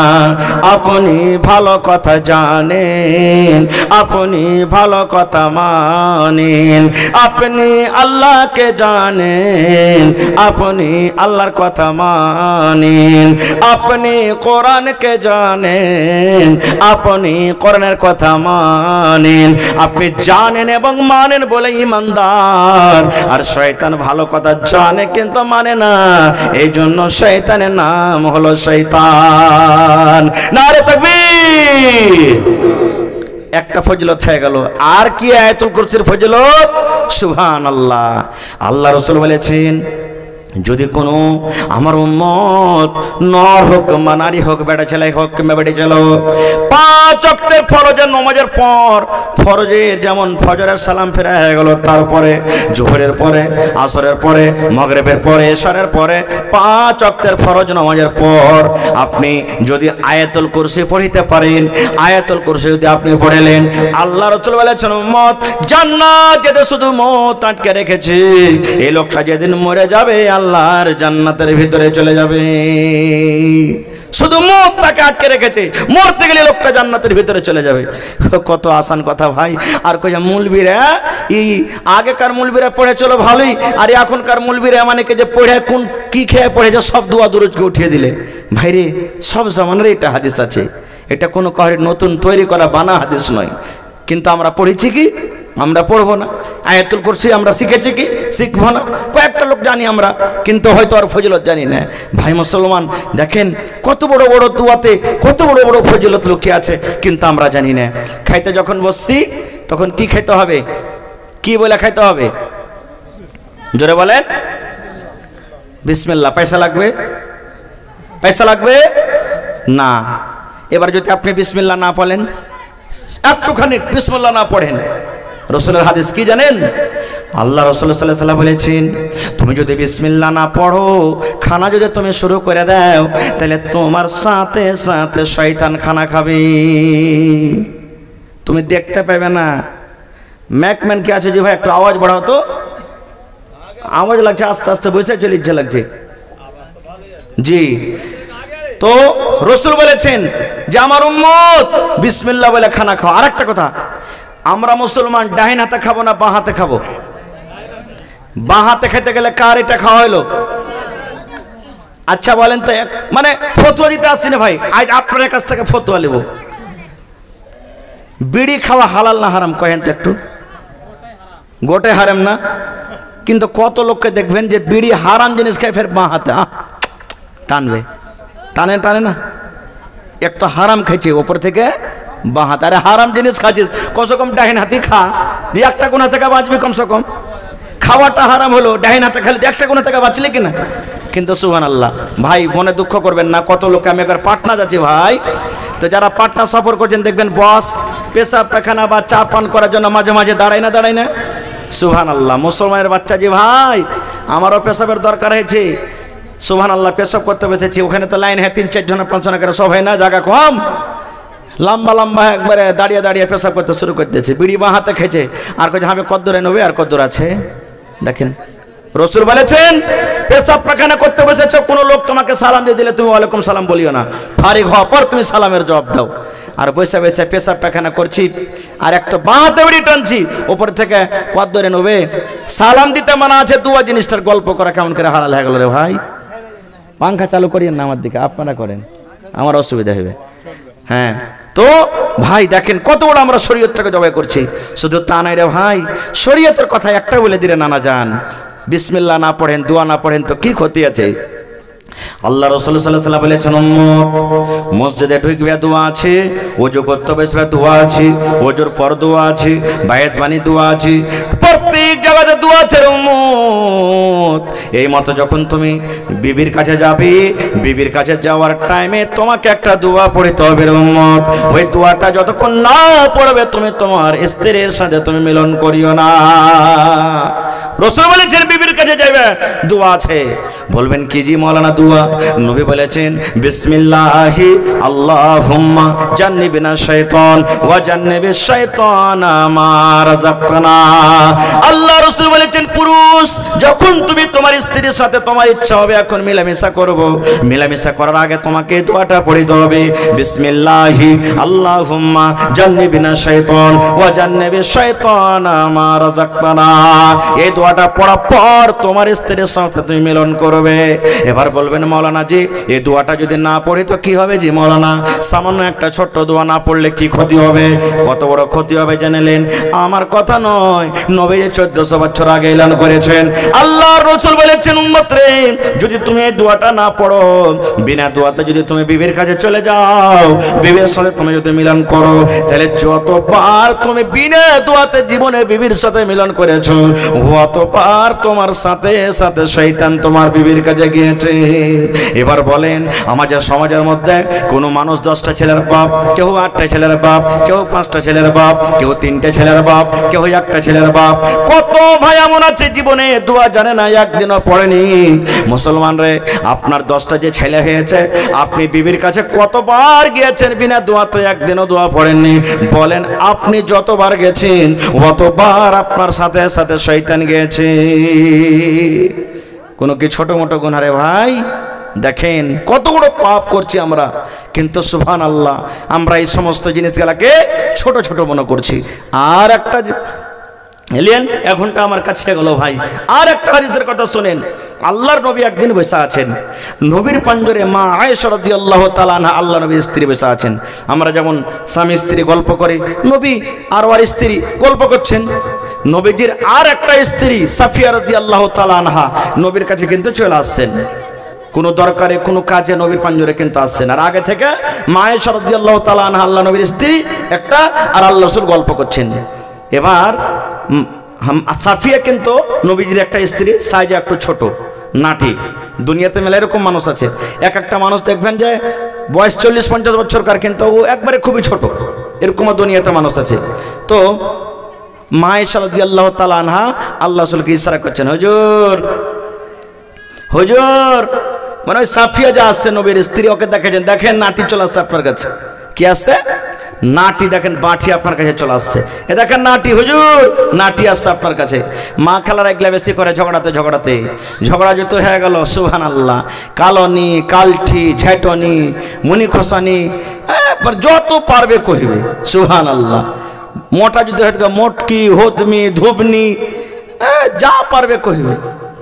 আপনি ভালো কথা জানেন, আপনি ভালো কথা মানেন, আপনি আল্লাহকে জানেন, আপনি আল্লাহর কথা মানেন, আপনি কোরআনকে জানেন, আপনি কোরআনের কথা মানেন। আপনি জানেন এবং মানেন বলে ঈমানদার। আর শয়তান ভালো কথা জানে কিন্তু মানে না, এই জন্য শয়তানের নাম হলো শয়তান। নারে তাকবীর। একটা ফজিলত হয়ে গেল। আর কি আয়াতুল কুরসির ফজিলত? সুবহানাল্লাহ। আল্লাহ রাসূল বলেছেন, যদি কোনো আমার উম্মত নর হোক বা নারী হোক, বেটা ছেলে হোক কিংবা বেটি ছেলে হোক, 5 ওয়াক্তের ফরজের নামাজের পর, ফরজের যেমন ফজরের সালাম ফেরা হয়ে গেল, তারপরে জোহরের পরে, আসরের পরে, মাগরিবের পরে, ইশারের পরে 5 ওয়াক্তের ফরজ নামাজের পর আপনি যদি আয়াতুল কুরসি পড়িতে পারেন, আয়াতুল কুরসি যদি আপনি পড়লেন, আল্লাহ রাসূল বলেছেন উম্মত জান্নাত যেতে শুধু মত আটকে রেখেছে, এই লোকটা যেদিন মরে যাবে আল্লাহর জান্নাতের ভিতরে চলে যাবে। শুধু মত তাকে আটকে রেখেছে, মরতে গেলে লোকটা জান্নাতের ভিতরে চলে যাবে। কত আসান কথা ভাই। আর কই মুলবিরা, এই আগেকার মুলবিরা পড়ে চলো ভালোই, আর এখনকার মুলবিরা মানে যে পড়ে কোন কি খেয়ে পড়েছে সব দোয়া দুরুজকে উঠিয়ে দিলে। ভাইরে সব জামানার এটা হাদিস আছে, এটা কোনো কাহিনী নতুন তৈরি করা বানা হাদিস নয়। কিন্তু আমরা পড়েছি কি? আমরা পড়বো না। আয়াতুল কুরসি আমরা শিখেছি কি? শিখবো না। কয়েকটা লোক জানি আমরা, কিন্তু হয়তো আর ফজিলত জানি না। ভাই মুসলমান দেখেন কত বড় বড় দুয়াতে কত বড় বড় ফজিলত লুকিয়ে আছে, কিন্তু আমরা জানি না। খাইতে যখন বসছি তখন কি খাইতে হবে? কি বলে খাইতে হবে? জোরে বলেন। বিসমিল্লাহ। পয়সা লাগবে? পয়সা লাগবে না। এবার যদি আপনি বিসমিল্লাহ না পড়েন, একটুখানি বিসমিল্লাহ না পড়েন, রাসূলের হাদিস কি জানেন? আল্লাহ রাসূল সাল্লাল্লাহু আলাইহি ওয়াসাল্লাম বলেছেন, তুমি যদি বিসমিল্লাহ না পড়ো, খানা যদি তুমি শুরু করে দাও, তাহলে তোমার সাথে সাথে শয়তান খানা খাবে, তুমি দেখতে পাবে না। ম্যাকম্যান কি আছে? যে ভাই একটু আওয়াজ বাড়াও তো। আওয়াজ লাগছে আস্তে আস্তে, বসে চলে ইচ্ছে লাগছে। জি, তো রাসূল বলেছেন যে আমার উম্মত বিসমিল্লাহ বলে খানা খাও। আরেকটা কথা, আমরা মুসলমান ডাইন হাতে খাবো না বাঁ হাতে খাবো? বাঁ হাতে খেতে গেলে কার এটা খাওয়া হলো? আচ্ছা বলেন তো, মানে ফতোয়া দিতে আসছি না ভাই, আজ আপনার কাছ থেকে ফতোয়া নেব। বিড়ি খাওয়া হালাল না হারাম কহেন তো একটু? গোটে হারাম না, কিন্তু কত লোককে দেখবেন যে বিড়ি হারাম জিনিস খায় ফের বাঁ হাতে টানবে, টানে টানে না। এক তো হারাম খাইছে ওপর থেকে বাঁ হাতে, আরে হারাম জিনিস খাচ্ছিস কমসে কম ডাইন হাতে খা, দিয়ে একটা গুনাহ থেকে বাঁচবি। কমসে কম খাওয়াটা হারাম হলো, ডাইন হাতে খালি একটা গুনাহ থেকে বাঁচলে কিনা। কিন্তু সুবহানাল্লাহ ভাই, মনে দুঃখ করবেন না, কত লোক, আমি একবার পাটনা যাচ্ছি ভাই, তো যারা পাটনা সফর করছেন দেখবেন বস পেশাব পায়খানা বা চা পান করার জন্য মাঝে মাঝে দাঁড়ায় না, দাঁড়ায় না। সুবহানাল্লাহ, মুসলমানের বাচ্চা জি ভাই, আমারও পেশাবের দরকার হয়েছে। সুবহানাল্লাহ, পেশাব করতে বসেছি, ওখানে তো লাইন হয় 3-4 জন 5 জন করে, সব হয় না, জায়গা কম, লম্বা লম্বা একবারে দাঁড়িয়ে দাঁড়িয়ে পেশাব করতে শুরু করে দিয়েছে। বিড়ি বাঁ হাতে খেয়েছে, আর কইছে আমি কদ্দুরে নেবে, আর কদ্দুর আছে। দেখেন রাসূল বলেছেন পেশাব পায়খানা করতে বসেছো, কোনো লোক তোমাকে সালাম দিয়ে দিলে তুমি ওয়ালাইকুম সালাম বলিও না, ফারিগ হওয়ার পর তুমি সালামের জবাব দাও। আর বসে বসে পেশাব পায়খানা করছি আর একটা বাঁ হাতে বিড়ি টানছি, ওপর থেকে কদ্দুরে নেবে, সালাম দিতে মানা আছে। দুয়া জিনিসটার গল্প করা কেমন করে হালাল হয়ে গেল রে ভাই। পাংখা চালু করিয়েন না আমার দিকে, আপনারা করেন, আমার অসুবিধা হবে। হ্যাঁ, তো ভাই দেখেন কত বড় আমরা শরীয়তটাকে জবাই করছি। শুধু তা নাই রে ভাই, শরীয়তের কথা একটা বলে দিলে নানা যান, বিসমিল্লাহ না পড়েন, দোয়া না পড়েন তো কি ক্ষতি আছে? আল্লাহ রাসূল সাল্লাল্লাহু আলাইহি ওয়াসাল্লাম বলেছেন মসজিদে ঢুকবে দোয়া আছে, ওযু করতে বসবে দোয়া আছে, ওযুর পর দোয়া আছে, বায়াত বাণী দোয়া আছে, প্রত্যেক জায়গাতে দোয়া আছে উম্মত। এই মতো যখন তুমি বিবির কাছে যাবে, বিবির কাছে যাওয়ার টাইমে তোমাকে একটা দোয়া পড়তে হবে রে উম্মত। ওই দোয়াটা যতক্ষণ না পড়বে তুমি তোমার স্ত্রীর সাথে তুমি মিলন করিও না। রাসূল বলেছেন বিবির কাছে যাবে, দোয়া আছে। বলবেন কি জি মাওলানা দোয়া? নবী বলেছেন বিসমিল্লাহি আল্লাহুম্মা জান্নিবিনা শাইতান ওয়া জান্নিবিশ শাইতানা মা রাযাকতানা। আল্লাহ রাসূল বলেছেন পুরুষ যখন তুমি তোমার স্ত্রীর সাথে তোমার ইচ্ছা হবে এখন মিলামেশা করব, মিলামেশা করার আগে তোমাকে দোয়াটা পড়তে হবে বিসমিল্লাহি আল্লাহুম্মা জান্নিবিনা শাইতান ওয়া জান্নিবিশ শাইতানা মা রাযাকতানা। এই দোয়াটা পড়ার পর তোমার স্ত্রীর সাথে তুমি মিলন করবে। এবার বলবেন মাওলানা জি এই দোয়াটা যদি না পড়ি তো কি হবে জি মাওলানা? সামান্য একটা ছোট্ট দোয়া না পড়লে কি ক্ষতি হবে? কত বড় ক্ষতি হবে জেনেলেন? আমার কথা নয়, নবী 1400 বছর আগে এলান করেছেন। আল্লাহর রাসূল বলেছেন উম্মত রে যদি তুমি এই দোয়াটা না পড়ো, বিনা দোয়াতে যদি তুমি বিবির কাছে চলে যাও, বিবির সাথে তুমি যদি মিলন করো, তাহলে যতবার তুমি বিনা দোয়াতে জীবনে বিবির সাথে মিলন করেছো অতবার তোমার সাথে সাথে শয়তান তোমার বিবির কাছে গিয়েছে। এবার বলেন আমাদের সমাজের মধ্যে কোনো মানুষ 10টা ছেলের বাপ, কেউ 8টা ছেলের বাপ, কেউ 5টা ছেলের বাপ, কেউ 3টে ছেলের বাপ, কেউ 1টা ছেলের বাপ। কত ভাই এমন আছে জীবনে দোয়া জানে না, একদিনও পড়েনি। মুসলমান রে আপনার 10টা যে ছেলে হয়েছে আপনি বিবির কাছে কতবার গিয়েছেন বিনা দোয়াতে? একদিনও দোয়া পড়েননি। বলেন আপনি যতবার গেছেন অতবার আপনার সাথে সাথে শয়তান গিয়েছে। কোনো কি ছোট মোটো গুনাহ রে ভাই? দেখেন কত বড় পাপ করছি আমরা, কিন্তু সুবহানাল্লাহ আমরা এই সমস্ত জিনিসগুলোকে ছোট ছোট মনে করছি। আর একটা এলিয়েন এক ঘন্টা আমার কাছে গেল ভাই। আর একটা হাদিসের কথা শুনেন। আল্লাহর নবী একদিন বসে আছেন, নবীর পাঞ্জরে মা আয়েশা রাদিয়াল্লাহু তাআলা আনহা আল্লাহ নবীর স্ত্রী বসে আছেন। আমরা যেমন স্বামী স্ত্রী গল্প করি, নবী আর ওর স্ত্রী গল্প করছেন। নবীজির আর একটা স্ত্রী সাফিয়া রাদিয়াল্লাহু তাআলা আনহা নবীর কাছে কিন্তু চলে আসছেন, কোনো দরকারে কোনো কাজে নবীর পাঞ্জরে কিন্তু আসছেন। আর আগে থেকে মা আয়েশা রাদিয়াল্লাহু তাআলা আনহা আল্লাহ নবীর স্ত্রী একটা আর আল্লাহ রাসূল গল্প করছেন। এবার সাফিয়া কিন্তু নবীজির একটা স্ত্রী, সাইজে একটু ছোট, নাটি। দুনিয়াতে মেলা এরকম মানুষ আছে, এক একটা মানুষ দেখবেন যে বয়স 40-50 বছরকার কিন্তু ও একবারে খুবই ছোট, এরকমও দুনিয়াতে মানুষ আছে। তো মা আয়েশা রাদিয়াল্লাহু তাআলা আনহা আল্লাহ রাসূলকে ইশারা করছেন, হুজুর হুজুর। মানে ওই সাফিয়া যা আসছে নবীর স্ত্রী, ওকে দেখেছেন, দেখেন নাটি চলে আসছে আপনার কাছে। কি আসছে? নাটি। দেখেন বাঁটি আপনার কাছে চলে আসছে। এ দেখেন নাটি, হুজুর নাটি আসছে আপনার কাছে। মা খালারা এগুলা বেশি করে ঝগড়াতে ঝগড়াতে ঝগড়া যত হয়ে গেল সুবহানাল্লাহ, কালনি কালঠি ঝেটনি মুনি খোসানি যত পারবে কহিবে সুবহানাল্লাহ। মোটা যদি হয় মোটকি হোদমি ধুবনি যা পারবে কহিবে।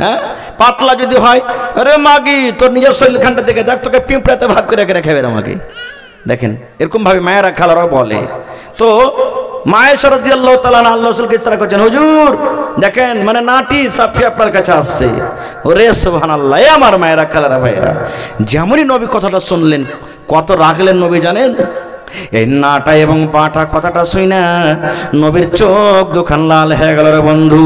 হ্যাঁ পাতলা যদি হয় আরে মাগি তোর নিজের শরীরখানটা দেখে দেখ, তোকে পিঁপড়াতে ভাগ করে রেখে খাবে আমাকে। দেখেন এরকম ভাবে মায়েরা খালারাও বলে। তো মা আয়েশা রাদিয়াল্লাহু তাআলা আল্লাহ রাসূলকে ইশারা করছেন, হুজুর দেখেন মানে নাটি সাফিয়া আপনার কাছে আসছে। ওরে সুবহানাল্লাহ। এ আমার মায়েরা খালারা ভাইরা, যেমনই নবী কথাটা শুনলেন কত রাগলেন নবী জানেন? এই নাটা এবং পাটা কথাটা শুই না নবীর চোখ দুখান লাল হয়ে গেল রে বন্ধু।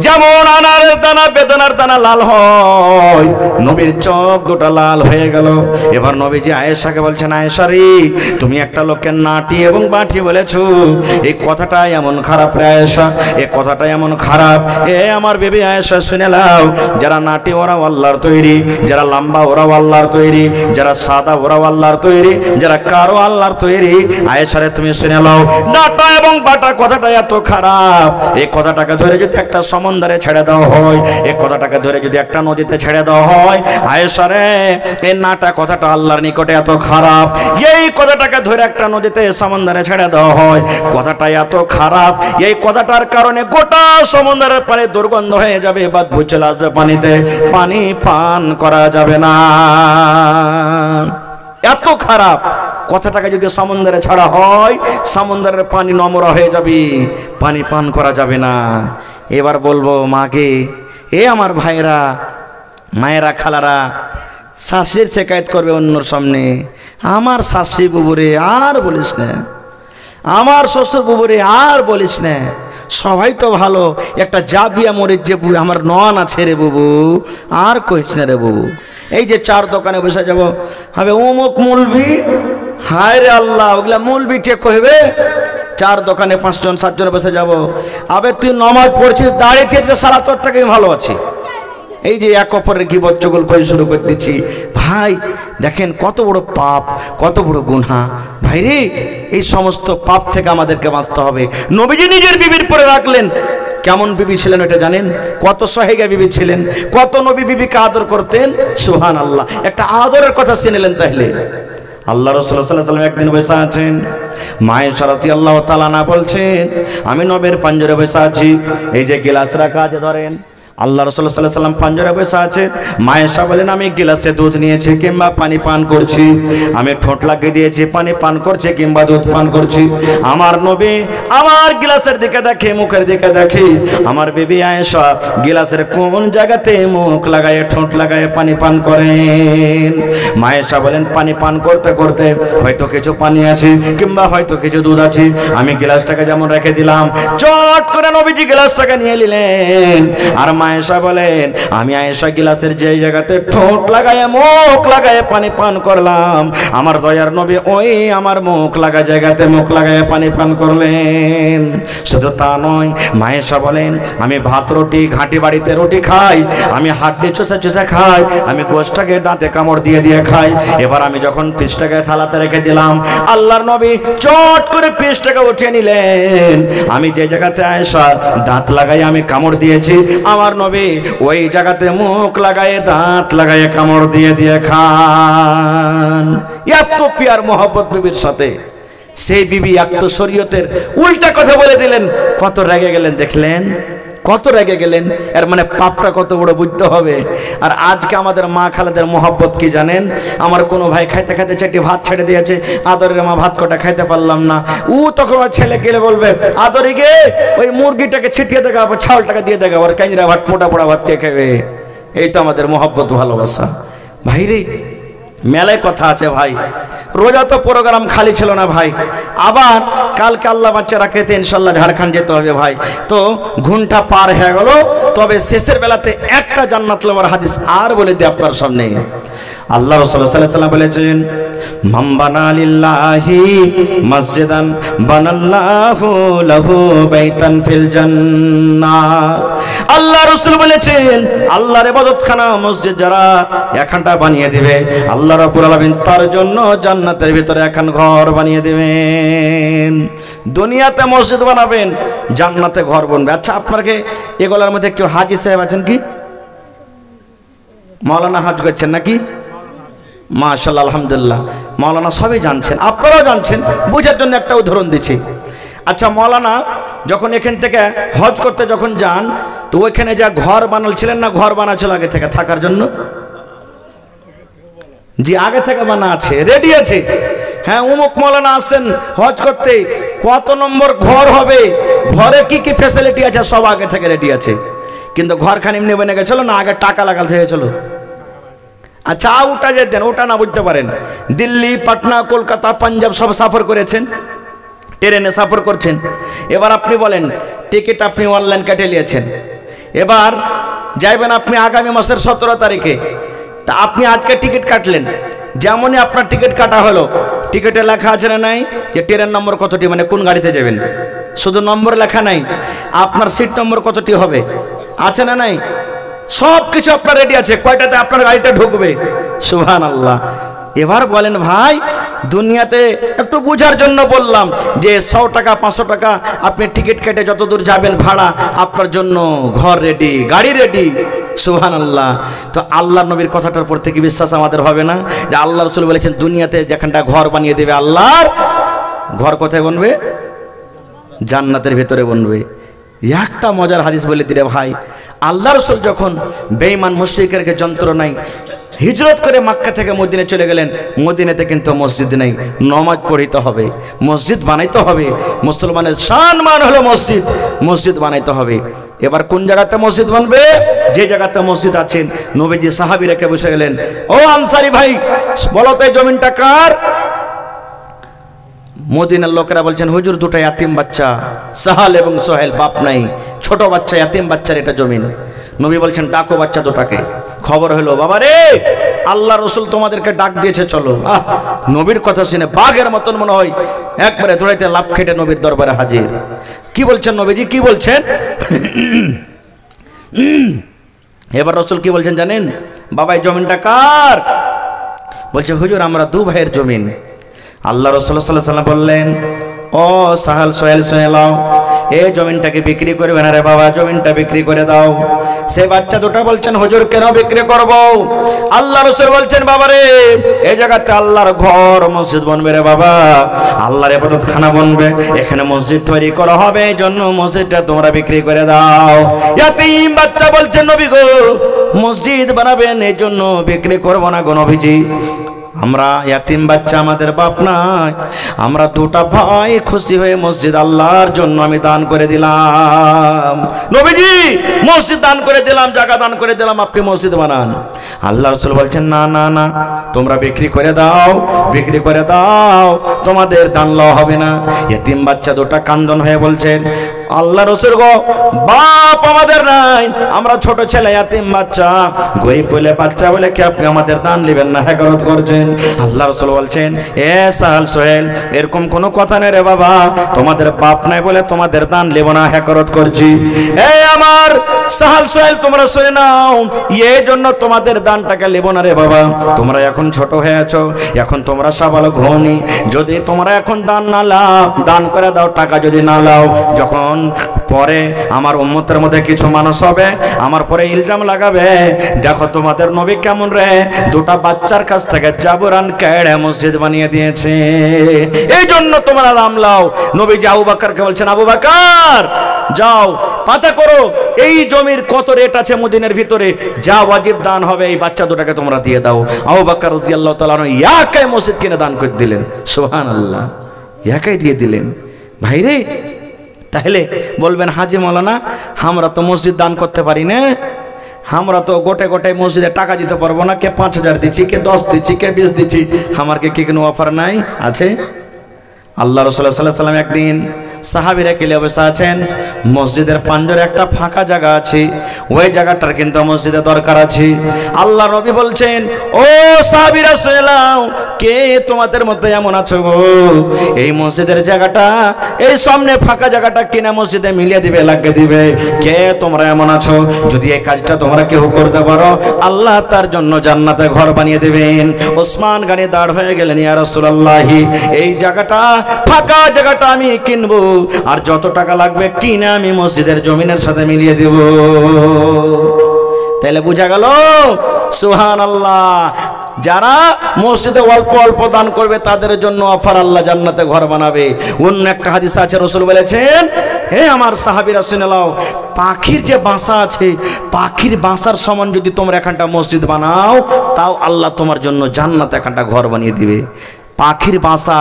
যেমন আনারের দানা বেদনার দানা লাল হয়, নবীর চোখ দুটা লাল হয়ে গেল। এবার নবীজি আয়েশাকে বলছেন, আয়েশা রে তুমি একটা লোকের নাটি এবং বাটি বলেছো, এই কথাটা এমন খারাপ রে আয়েশা, এই কথাটা এমন খারাপ। এ আমার বেবি আয়েশা শুনে নাও, যারা নাটি ওরাও আল্লাহর তৈরি, যারা লম্বা ওরাও আল্লাহর তৈরি, যারা সাদা ওরাও আল্লাহর তৈরি, যারা কারো আল্লাহর তৈরি। আয়েশারে তুমি শুনে নাও, নাটা এবং বাটা কথাটা এত খারাপ, এই কথাটাকে ধরে যদি একটা সমুদ্রে ছেড়ে দেওয়া হয়, এই কথাটাকে ধরে যদি একটা নদীতে ছেড়ে দেওয়া হয়, আয়েশারে এই নাটা কথাটা আল্লাহর নিকটে এত খারাপ, এই কথাটাকে ধরে একটা নদীতে সমুদ্রে ছেড়ে দেওয়া হয়, কথাটা এত খারাপ, এই কথাটার কারণে গোটা সমুদ্রের পানি দুর্গন্ধ হয়ে যাবে, বদবু চলে আসবে পানিতে, পানি পান করা যাবে না। এত খারাপ কথাটাকে যদি সমুদ্রে ছাড়া হয়, সমুদ্রের পানি নোংরা হয়ে যাবে, পানি পান করা যাবে না। এবার বলবো মাকে, এ আমার ভাইরা মায়েরা খালারা, শাশুড়ির শিকায়ত করবে অন্যর সামনে, আমার শাশুড়ি বুবুরে আর বলিস না, আমার শ্বশুর বুবুরে আর বলিস না, সবাই তো ভালো, একটা জাবিয়া মরিচ যে আমার নন আছে রে বুবু, আর কইস না রে বুবু। এই যে চার দোকানে বসে যাব, হবে অমুক মুলবি, হায় রে আল্লাহ, ওগুলা মুলবি ঠিক কইবে। চার দোকানে 5 জন 7 জন বসে যাব, আবে তুই নামাজ পড়ছিস, দাঁড়িয়ে সারা তোর থেকে ভালো আছি। এই যে এক অপরের গীবত চগল করে শুরু করে দিচ্ছি। ভাই দেখেন কত বড় পাপ, কত বড় গুনাহ। ভাই রে, এই সমস্ত পাপ থেকে আমাদেরকে বাঁচতে হবে। নবীজি নিজের বিবির পরে রাখলেন। কেমন বিবি ছিলেন এটা জানেন? কত সহেগা বিবি ছিলেন, কত নবী বিবিকে আদর করতেন। সুবহানাল্লাহ। একটা আদরের কথা শুনলেন তাহলে। আল্লাহ রাসূল সাল্লাল্লাহু আলাইহি ওয়াসাল্লাম একদিন বসে আছেন, মায়েশা রাদিয়াল্লাহু তাআলা না বলছেন, আমি নবীর পাঞ্জরে বসে আছি, এই যে গ্লাস রাখা আছে ধরেন। আল্লাহ রাসূল সাল্লাল্লাহু আলাইহি ওয়াসাল্লাম পাঞ্জরে বসে আছে, মায়েশা বলেন আমি গ্লাসে দুধ নিয়েছি কিংবা পানি পান করছি, আমি ঠোঁট লাগিয়ে দিয়েছি, পানি পান করছি কিংবা দুধ পান করছি। আমার নবী আমার গ্লাসের দিকে দেখে, মুখের দিকে দেখে, আমার বিবি আয়েশা গ্লাসের কোন জায়গাতে মুখ লাগায় ঠোঁট লাগায় পানি পান করেন। মায়েশা বলেন পানি পান করতে করতে হয়তো কিছু পানি আছে কিংবা হয়তো কিছু দুধ আছে, আমি গ্লাসটাকে যেমন রেখে দিলাম, চট করে নবীজি গ্লাসটাকে নিয়ে নিলেন। আর আয়েশা বলেন আমি আয়েশা গিলাসের যে জায়গাতে ঠোঁট লাগায় মুখ লাগায় পানি পান করলাম, আমার দয়ার নবী ওই আমার মুখ লাগা জায়গাতে মুখ লাগায় পানি পান করলেন। শুধু তা নয়, আয়েশা বলেন আমি ভাত রুটি ঘাঁটি বাড়িতে রুটি খাই, আমি হাড্ডি চুষে চুষে খাই, আমি গোশটাকে দাঁতে কামড় দিয়ে দিয়ে খাই। এবার আমি যখন পিসটাকে থালাতে রেখে দিলাম, আল্লাহর নবী চট করে পিসটাকে উঠিয়ে নিলেন। আমি যে জায়গাতে আয়েশা দাঁত লাগাই আমি কামড় দিয়েছি, আমার নবী ওই জায়গাতে মুখ লাগায় দাঁত লাগায় কামড় দিয়ে দিয়ে খান। এত পিয়ার মোহব্বত বিবির সাথে। সেই বিবি একটু শরীয়তের উল্টা কথা বলে দিলেন, কত রেগে গেলেন দেখলেন, কত রেগে গেলেন। এর মানে পাপটা কত বড় বুঝতে হবে। আর আজকে আমাদের মা খালাদের মোহব্বত কি জানেন? আমার কোনো ভাই খাইতে খাইতে চারটি ভাত ছেড়ে দিয়েছে, আদরের মা ভাত কটা খাইতে পারলাম না, ও তখন ওর ছেলে গেলে বলবে আদরি গে ওই মুরগিটাকে ছিটিয়ে দেখা, ছাউলটাকে দিয়ে দেখা, ওর কাঁচরা ভাত মোটা পোড়া ভাত কে খাবে। এই তো আমাদের মোহব্বত ভালোবাসা। ভাইরে মেলায় কথা আছে ভাই, রোজা তো প্রোগ্রাম খালি ছিল না ভাই। আবার কালকে আল্লাহ বাচ্চা রাখতে ইনশাল্লাহ ঝাড়খণ্ড যেতে হবে ভাই। তো ঘন্টা পার হয়ে গেল, তবে শেষের বেলাতে একটা জান্নাত লওয়ার হাদিস আর বলে দিই আপনার সামনে। আল্লাহ রাসূল সাল্লাল্লাহু আলাইহি ওয়াসাল্লাম বলেছেন মান বানা লিল্লাহি মসজিদান বানাল্লাহু লাহু বাইতান ফিল জান্নাহ। আল্লাহ রাসূল বলেছেন আল্লাহর ইবাদতখানা মসজিদ যারা এখানটা বানিয়ে দিবে, আল্লাহ রাব্বুল আলামিন তার জন্য জান্নাতের ভিতরে এখন ঘর বানিয়ে দেবেন। দুনিয়াতে মসজিদ বানাবেন, জান্নাতে ঘর বানাবে। আচ্ছা আপনাকে এগুলোর মধ্যে কেউ হাজী সাহেব আছেন কি? মাওলানা হজ করছেন নাকি? মাশাআল্লাহ আলহামদুলিল্লাহ, মাওলানা সবই জানছেন, আপনারাও জানছেন, বোঝার জন্য একটা উদাহরণ দিচ্ছি। আচ্ছা মাওলানা যখন এখান থেকে হজ করতে যখন যান, তো ওইখানে যা ঘর বানাচ্ছিলেন না, ঘর বানাচ্ছিল আগে থেকে থাকার জন্য? জি আগে থেকে বানা আছে, রেডি আছে। হ্যাঁ অমুক মাওলানা আসেন হজ করতে, কত নম্বর ঘর হবে, ঘরে কি কি ফ্যাসিলিটি আছে সব আগে থেকে রেডি আছে। কিন্তু ঘরখানি এমনি বনে গেছিল না, আগে টাকা লাগাতে হয়েছিল। আচ্ছা ওটা যে দেন, ওটা না বুঝতে পারেন, দিল্লি পাটনা কলকাতা পাঞ্জাব সব সফর করেছেন, ট্রেনে সফর করছেন। এবার আপনি বলেন টিকিট আপনি অনলাইন কেটে নিয়েছেন, এবার যাইবেন আপনি আগামী মাসের 17 তারিখে। তা আপনি আজকে টিকিট কাটলেন, যেমনই আপনার টিকিট কাটা হলো, টিকিটে লেখা আছে না নাই যে ট্রেন নম্বর কতটি, মানে কোন গাড়িতে যাবেন, শুধু নম্বর লেখা নাই, আপনার সিট নম্বর কতটি হবে, আছে না নাই? সব কিছু আপনার রেডি আছে, কয়টাতে আপনার গাড়িটা ঢুকবে। সুবহানাল্লাহ। এবার বলেন ভাই দুনিয়াতে একটু বোঝার জন্য বললাম যে 100 টাকা 500 টাকা আপনি টিকিট কেটে যত দূর যাবেন ভাড়া, আপনার জন্য ঘর রেডি, গাড়ি রেডি। সুবহানাল্লাহ। তো আল্লাহ নবীর কথাটার পর থেকে বিশ্বাস আমাদের হবে না যে আল্লাহ রাসূল বলেছেন দুনিয়াতে যেখানটা ঘর বানিয়ে দেবে, আল্লাহর ঘর কোথায় বনবে? জান্নাতের ভিতরে বনবে। একটা মজার হাদিস বলে দিলে ভাই, আল্লাহ রাসূল যখন বেঈমান মুশরিকদেরকে যন্ত্রণায় হিজরত করে মক্কা থেকে মদিনায় চলে গেলেন, মদিনাতে কিন্তু মসজিদ নেই, নামাজ পড়িতে হবে, মসজিদ বানাইতে হবে। মুসলমানের সম্মান হলো মসজিদ, মসজিদ বানাইতে হবে। এবার কোন জায়গাতে মসজিদ বানবে? যে জায়গাতে মসজিদ আছেন নবীজি সাহাবী রেখে বসে গেলেন, ও আনসারী ভাই বলো তো এই জমিনটা কার? মদিনার লোকেরা বলছেন হুজুর দুটো ইয়াতিম বাচ্চা, সাহাল এবং সোহেল, বাপ নাই, ছোট বাচ্চা, ইয়াতিম বাচ্চার এটা জমিন। নবী বলছেন ডাকো বাচ্চা দুটাকে। খবর হলো বাবা রে আল্লাহ রসুল তোমাদেরকে ডাক দিয়েছে চলো। নবীর কথা শুনে বাঘের মতন মনে হয় একবারে দৌড়াইতে লাফ খেটে নবীর দরবারে হাজির। কি বলছেন নবীজি, কি বলছেন? এবার রসুল কি বলছেন জানেন? বাবা এই জমিনটা কার? বলছে হুজুর আমরা দু ভাইয়ের জমিন। আল্লাহ রসুল সাল্লাল্লাহু আলাইহি ওয়াসাল্লাম বললেন ও সাহাল সোহেল শুনে নাও, এই জমিনটাকে বিক্রি করবে না রে বাবা, জমিনটা বিক্রি করে দাও। সে বাচ্চা দুটো বলছেন হুজুর কেন বিক্রি করব? আল্লাহ রাসূল বলছেন বাবা রে এই জায়গাতে আল্লাহর ঘর মসজিদ বনবে রে বাবা, আল্লাহর ইবাদতখানা বনবে, এখানে মসজিদ তৈরি করা হবে, এই জন্য মসজিদটা তোমরা বিক্রি করে দাও। ইয়াতীম বাচ্চা বলছেন নবী গো মসজিদ বানাবেন এই জন্য বিক্রি করব না গো নবীজি। আমরা ইয়াতিম বাচ্চা, আমাদের বাপ নাই, আমরা দুটা ভাই খুশি হয়ে মসজিদ আল্লাহর জন্য আমি দান করে দিলাম। নবীজি মসজিদ দান করে দিলাম, জায়গা দান করে দিলাম, আপনি মসজিদ বানান। আল্লাহ রাসূল বলছেন না না না তোমরা বিক্রি করে দাও, বিক্রি করে দাও, তোমাদের দান লওয়া হবে না। ইয়াতিম বাচ্চা দুটা কান্দন হয়ে বলছেন আল্লাহ রাসূল গো বাপ আমাদের নাই, আমরা ছোট ছেলে ইয়াতিম বাচ্চা, গরিব বলে বাচ্চা বলে কি আপনি আমাদের দান নেবেন না, হেকারত করছেন? আল্লাহ রাসূল বলছেন এ সাহাল সোহেল এরকম কোনো কথা নেই রে বাবা, তোমাদের বাপ নাই বলে তোমাদের দান নেব না, হেকারত করছি। এ আমার সাহাল সোহেল তোমরা শুনে নাও, এই জন্য তোমাদের দানটাকে নেব না রে বাবা, তোমরা এখন ছোট হয়ে আছো, এখন তোমরা সাবালক হওনি, যদি তোমরা এখন দান না লাও, দান করে দাও, টাকা যদি না লাও, যখন পরে আমার উম্মতের মধ্যে কিছু মানুষ হবে আমার পরে ইলজাম লাগাবে দেখো তোমাদের নবী কেমন রে, দুটা বাচ্চার কাছ থেকে জাবরান কেড়ে মসজিদ বানিয়ে দিয়েছে, এই জন্য তোমরা দাম লাও। নবীজি আবু বকরকে বলছেন আবু বকর যাও পাতা করো এই জমির কত রেট আছে মদিনার ভিতরে, যা ওয়াজিব দান হবে এই বাচ্চা দুটাকে তোমরা দিয়ে দাও। আবু বকর রাদিয়াল্লাহু তাআলা আনহু একাই মসজিদ কিনে দান করে দিলেন, সুবহানাল্লাহ, একাই দিয়ে দিলেন। ভাইরে তাহলে বলবেন হাজি মাওলানা আমরা তো মসজিদ দান করতে পারি না, আমরা তো গোটে গোটে মসজিদে টাকা দিতে পারবো না, কে 5,000 দিচ্ছি, কে 10 দিচ্ছি, কে 20 দিচ্ছি, আমার কি কোনো অফার নাই? আছে। আল্লাহ রাসূল সাল্লাল্লাহু আলাইহি ওয়াসাল্লাম একদিন সাহাবীরা কিলে বসে আছেন, মসজিদের পাঞ্জরে একটা ফাঁকা জায়গা আছে, ওই জায়গাটার কিন্তু মসজিদে দরকার আছে। আল্লাহ নবী বলছেন ও সাহাবীরা শুনে নাও, কে তোমাদের মধ্যে এমন আছো গো এই মসজিদের জায়গাটা, এই সামনে ফাঁকা জায়গাটা কিনা মসজিদে মিলিয়ে দিবে, লাগিয়ে দিবে, কে তোমরা এমন আছো যদি এই কাজটা তোমরা কেউ করতে পারো আল্লাহ তার জন্য জান্নাতে ঘর বানিয়ে দেবেন। ওসমান গানি দাঁড় হয়ে গেলেন ইয়া রাসূলুল্লাহ এই জায়গাটা ফাঁকা জায়গাটা আমি কিনবো, আর যত টাকা লাগবে কিনে আমি মসজিদের জমিনের সাথে মিলিয়ে দেব। তাহলে বোঝা গেল সুবহানাল্লাহ, যারা মসজিদে অল্প অল্প দান করবে তাদের জন্য অফার, আল্লাহ জান্নাতে ঘর বানাবে। অন্য একটা হাদিস আছে রাসূল বলেছেন হে আমার সাহাবীরা শুনে নাও, পাখির যে বাসা আছে পাখির বাসার সমান যদি তোমরা এখানটা মসজিদ বানাও তাও আল্লাহ তোমার জন্য জান্নাতে এখানটা ঘর বানিয়ে দিবে। পাখির বাসা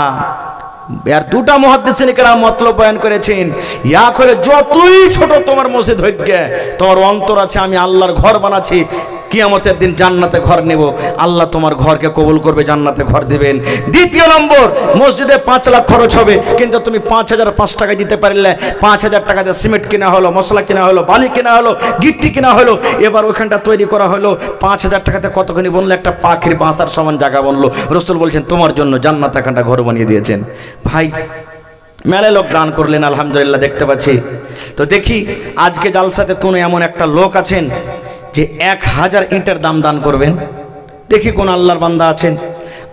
আর দুটা মুহাদ্দিসিন কেরাম মতলব বয়ান করেছেন, ইয়া করে যতই ছোট তোমার মসজিদ হোক গে, তোমার অন্তর আছে আমি আল্লাহর ঘর বানাচ্ছি, কিয়ামতের দিন জান্নাতে ঘর নেব, আল্লাহ তোমার ঘরকে কবুল করবে, জান্নাতে ঘর দিবেন। দ্বিতীয় নম্বর, মসজিদে 5 লাখ খরচ হবে কিন্তু তুমি 5,005 টাকা দিতে পারলে, 5,000 টাকা দিয়ে সিমেন্ট কিনা হলো, মশলা কিনা হলো, বালি কিনা হলো, গিট্টি কিনা হলো, এবার ওখানটা তৈরি করা হলো, 5,000 টাকাতে কতখানি বনলো, একটা পাখির বাসার সমান জায়গা বনলো। রাসূল বলছেন তোমার জন্য জান্নাতে এখানটা ঘর বানিয়ে দিয়েছেন। ভাই মেলে লোক দান করলেন আলহামদুলিল্লাহ দেখতে পাচ্ছি। তো দেখি আজকে জালসাতে কোন এমন একটা লোক আছেন যে 1000 ইটের দাম দান করবেন? দেখি কোন আল্লাহর বান্দা আছেন।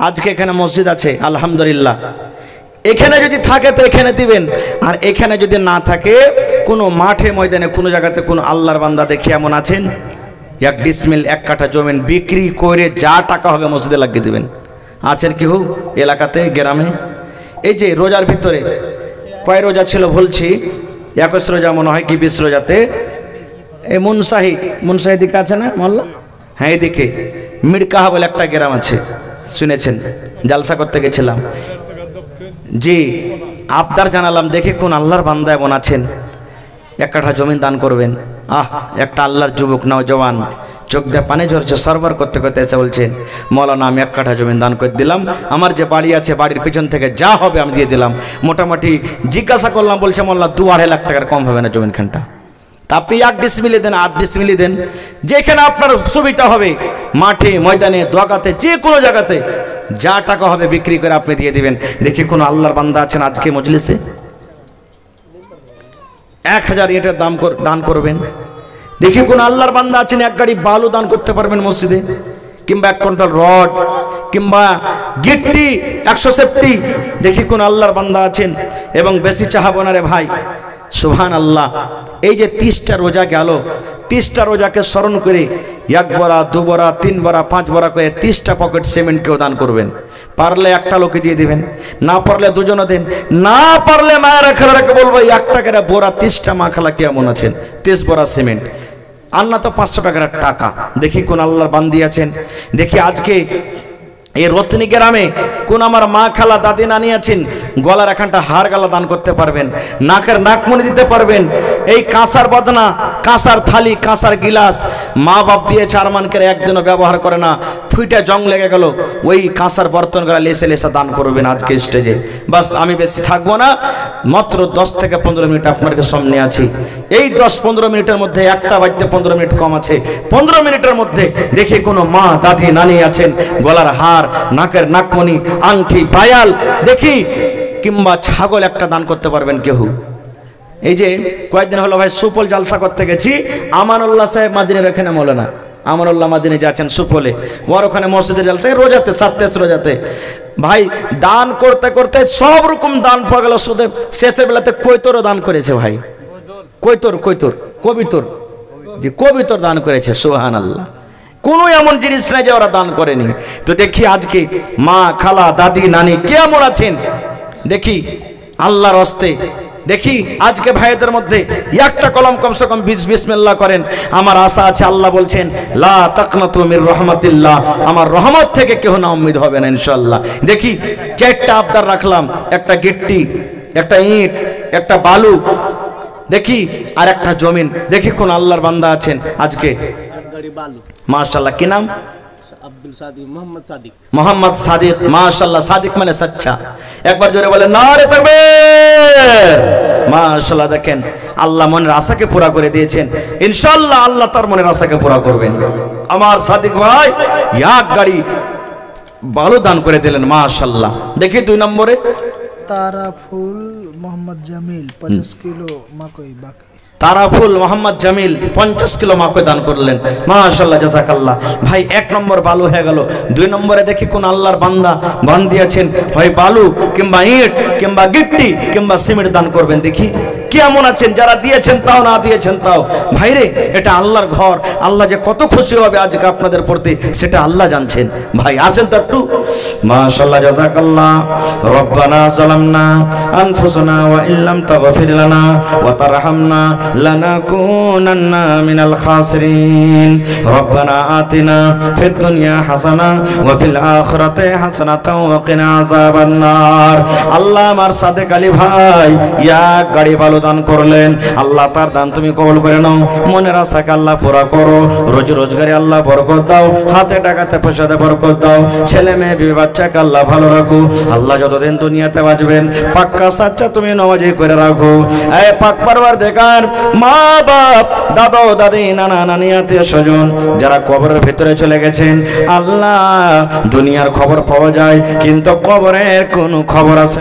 আজকে এখানে মসজিদ আছে আলহামদুলিল্লাহ, এখানে যদি থাকে তো এখানে দিবেন, আর এখানে যদি না থাকে কোনো মাঠে ময়দানে কোনো জায়গাতে কোনো আল্লাহর বান্দা দেখি এমন আছেন 1 ডিসমিল 1 কাঠা জমিন বিক্রি করে যা টাকা হবে মসজিদে লাগিয়ে দিবেন? আছেন কেউ এলাকাতে গ্রামে? এই যে রোজার ভিতরে কয় রোজা ছিল বলছি, 21 রোজা মনে হয় কি 20 রোজাতে এই মুনসাহি দিকে আছে না মোল্লা, হ্যাঁ এদিকে মিরকাহা বলে একটা গ্রাম আছে, শুনেছেন? জালসা করতে গেছিলাম, জি আবদার জানালাম দেখে কোন আল্লাহর বান্দা এমন আছেন 1 কাঠা জমিন দান করবেন। একটা আল্লাহর যুবক নওজওয়ান চোখ দিয়ে পানি ঝরছে, সরবর করতে করতে এসে বলছেন, মৌলানা আমি 1 কাঠা জমি দান করে দিলাম, আমার যে বাড়ি আছে বাড়ির পিছন থেকে যা হবে আমি দিয়ে দিলাম। মোটামুটি জিজ্ঞাসা করলাম, বলছে মোল্লা 2-2.5 লাখ টাকার কম হবে না জমিনখানটা। তা আপনি 1 ডিসমিলি দেন, 8 ডিসমিলি দেন, যেখানে আপনার সুবিধা হবে, মাঠে ময়দানে দোয়াগাতে যে কোনো জায়গাতে যা টাকা হবে বিক্রি করে আপনি দিয়ে দিবেন। দেখি কোনো আল্লাহর বান্দা আছেন আজকে মজলিসে 1000 ইটের দান করবেন? দেখি কোন আল্লাহর বান্দা আছেন 1 গাড়ি বালু দান করতে পারবেন মসজিদে, কিংবা 1 কুইন্টাল রড, কিংবা গিট্টি 100 সেফটি? দেখি কোন আল্লাহর বান্দা আছেন? এবং বেশি চাহাবো না রে ভাই, সুবহানাল্লাহ। এই যে 30টা রোজা গেল, 30টা রোজাকে স্মরণ করে 1 বড়া 2 বড়া 3 বড়া 5 বড়া করে 30টা পকেট সিমেন্ট কেউ দান করবেন। পারলে একটা লোকে দিয়ে দিবেন, না পারলে দুজনে দেন, না পারলে মায়েরা খেলাকে বলবো 1 টাকার বোরা 30টা মা খালা কেমন আছেন 30 বড়া সিমেন্ট, আর না তো 500 টাকার টাকা। দেখি কোন আল্লাহর বান্দি আছেন? দেখি আজকে এই রত্নী গ্রামে কোন আমার মা খালা দাদি নানি আছেন, গলার এখানটা হার গালা দান করতে পারবেন, নাকের নাকমণি দিতে পারবেন। এই কাঁসার বদনা, কাঁসার থালি, কাঁসার গিলাস মা বাপ দিয়েছে, আরমানকে একদিনও ব্যবহার করে না, ফুইটা জং লেগে গেল, ওই কাঁসার বর্তন গলা লেসে লেসে দান করবেন আজকে স্টেজে। বাস আমি বেশি থাকবো না, মাত্র 10 থেকে 15 মিনিট আপনাদের সামনে আছি। এই 10-15 মিনিটের মধ্যে 1টা বাজতে 15 মিনিট কম আছে, 15 মিনিটের মধ্যে দেখি কোনো মা দাদি নানি আছেন, গলার হার, নাকের নাকমণি, আংটি, পায়াল দেখি, কিংবা ছাগল একটা দান করতে পারবেন কেউ? এই যে কয়েকদিন হলো ভাই সুপল জালসা করতে গেছি, আমানুল্লাহ সাহেব মাদিনের এখানে মৌলানা আমানুল্লাহ মাদিনী যাচ্ছেন সুপলে, ওর ওখানে মসজিদে জালসায় রোজাতে 27 রোজাতে ভাই দান করতে করতে সব রকম দান পাওয়া গেল, শুধু শেষের বেলাতে কৈতরও দান করেছে ভাই, কৈতর কবিতর, যে কবিতর দান করেছে। সুবহানাল্লাহ, কোনো এমন জিনিস নাই যে ওরা দান করেনি। তো দেখি আজকে মা খালা দাদি নানি কেমন আছেন, দেখি আল্লাহর হস্তে। দেখি আজকে ভাইদের মধ্যে 1টা কলম কমসে কম বিসমিল্লাহ করেন। আমার আশা আছে, আল্লাহ বলছেন লা তাকনাতু মির রাহমাতিল্লাহ, আমার রহমত থেকে কেউ না উম্মিদ হবে না ইনশাআল্লাহ। দেখি 4টা আবদার রাখলাম, একটা গিট্টি, একটা ইট, একটা বালু, দেখি আর একটা জমিন। দেখি কোন আল্লাহর বান্দা আছেন আজকে? মাশাআল্লাহ, কি নাম? আব্দুল সাদিক, মোহাম্মদ সাদিক। মাশাআল্লাহ, সাদিক মানে সচ্চা। একবার জোরে বলে নারে তাকবীর। মাশাআল্লাহ, দেখেন আল্লাহ মনের আশাকে পুরা করে দিয়েছেন, ইনশাআল্লাহ আল্লাহ তার মনের আশাকে পুরা করবেন। আমার সাদিক ভাই 1 গাড়ি বালু দান করে দিলেন, মাশাআল্লাহ। দেখি 2 নম্বরে তারাফুল মোহাম্মদ জামিল 50 কিলো মাকই বাকি। তারাফুল মোহাম্মদ জামিল 50 কিলো মাকই দান করলেন, মাশাআল্লাহ, জাযাকাল্লাহ। ভাই 1 নম্বর বালু হয়ে গেল। 2 নম্বরে দেখি কোন আল্লাহর বান্দা বান্দি আছেন, হয় বালু কিংবা ইট কিংবা গিট্টি কিংবা সিমেন্ট দান করবেন। দেখি কেমন আছেন, যারা দিয়েছেন তাও, না দিয়েছেন তাও। ভাইরে এটা আল্লাহর ঘর, আল্লাহ যে কত খুশি হবে আজকে আপনাদের প্রতি সেটা আল্লাহ জানছেন। ভাই আসেন তো একটু। মাশাআল্লাহ, জাযাকাল্লাহ। রব্বানা যালামনা আনফুসানা ওয়া ইল্লাম তাগফির লানা ওয়া তারহামনা লানাকুনান্না মিনাল খাসিরিন। রব্বানা আতিনা ফিদ দুনিয়া হাসানা ওয়া ফিল আখিরাতি হাসানাতাও ওয়া কিনা আযাবান নার। আল্লাহ আমার সাদেক আলী ভাই 1 গাড়ি বালু দান করলেন, আল্লাহ তার দান তুমি কবুল করে নাও, মনের আশাকে আল্লাহ পুরা করো, রোজি রোজগারে আল্লাহ বরকত দাও, হাতে টাকাতে পয়সাতে বরকত দাও, ছেলে মেয়ে বিবি বাচ্চাকে আল্লাহ ভালো রাখো। আল্লাহ যতদিন দুনিয়াতে বাঁচবেন পাক্কা সাচ্চা তুমি নামাজি করে রাখো। এ পাক পরওয়ারদিগার, মা বাপ, দাদা দাদি, নানা নানি, আত্মীয় স্বজন যারা কবরের ভিতরে চলে গেছেন, আল্লাহ দুনিয়ার খবর পাওয়া যায় কিন্তু কবরের কোনো খবর আছে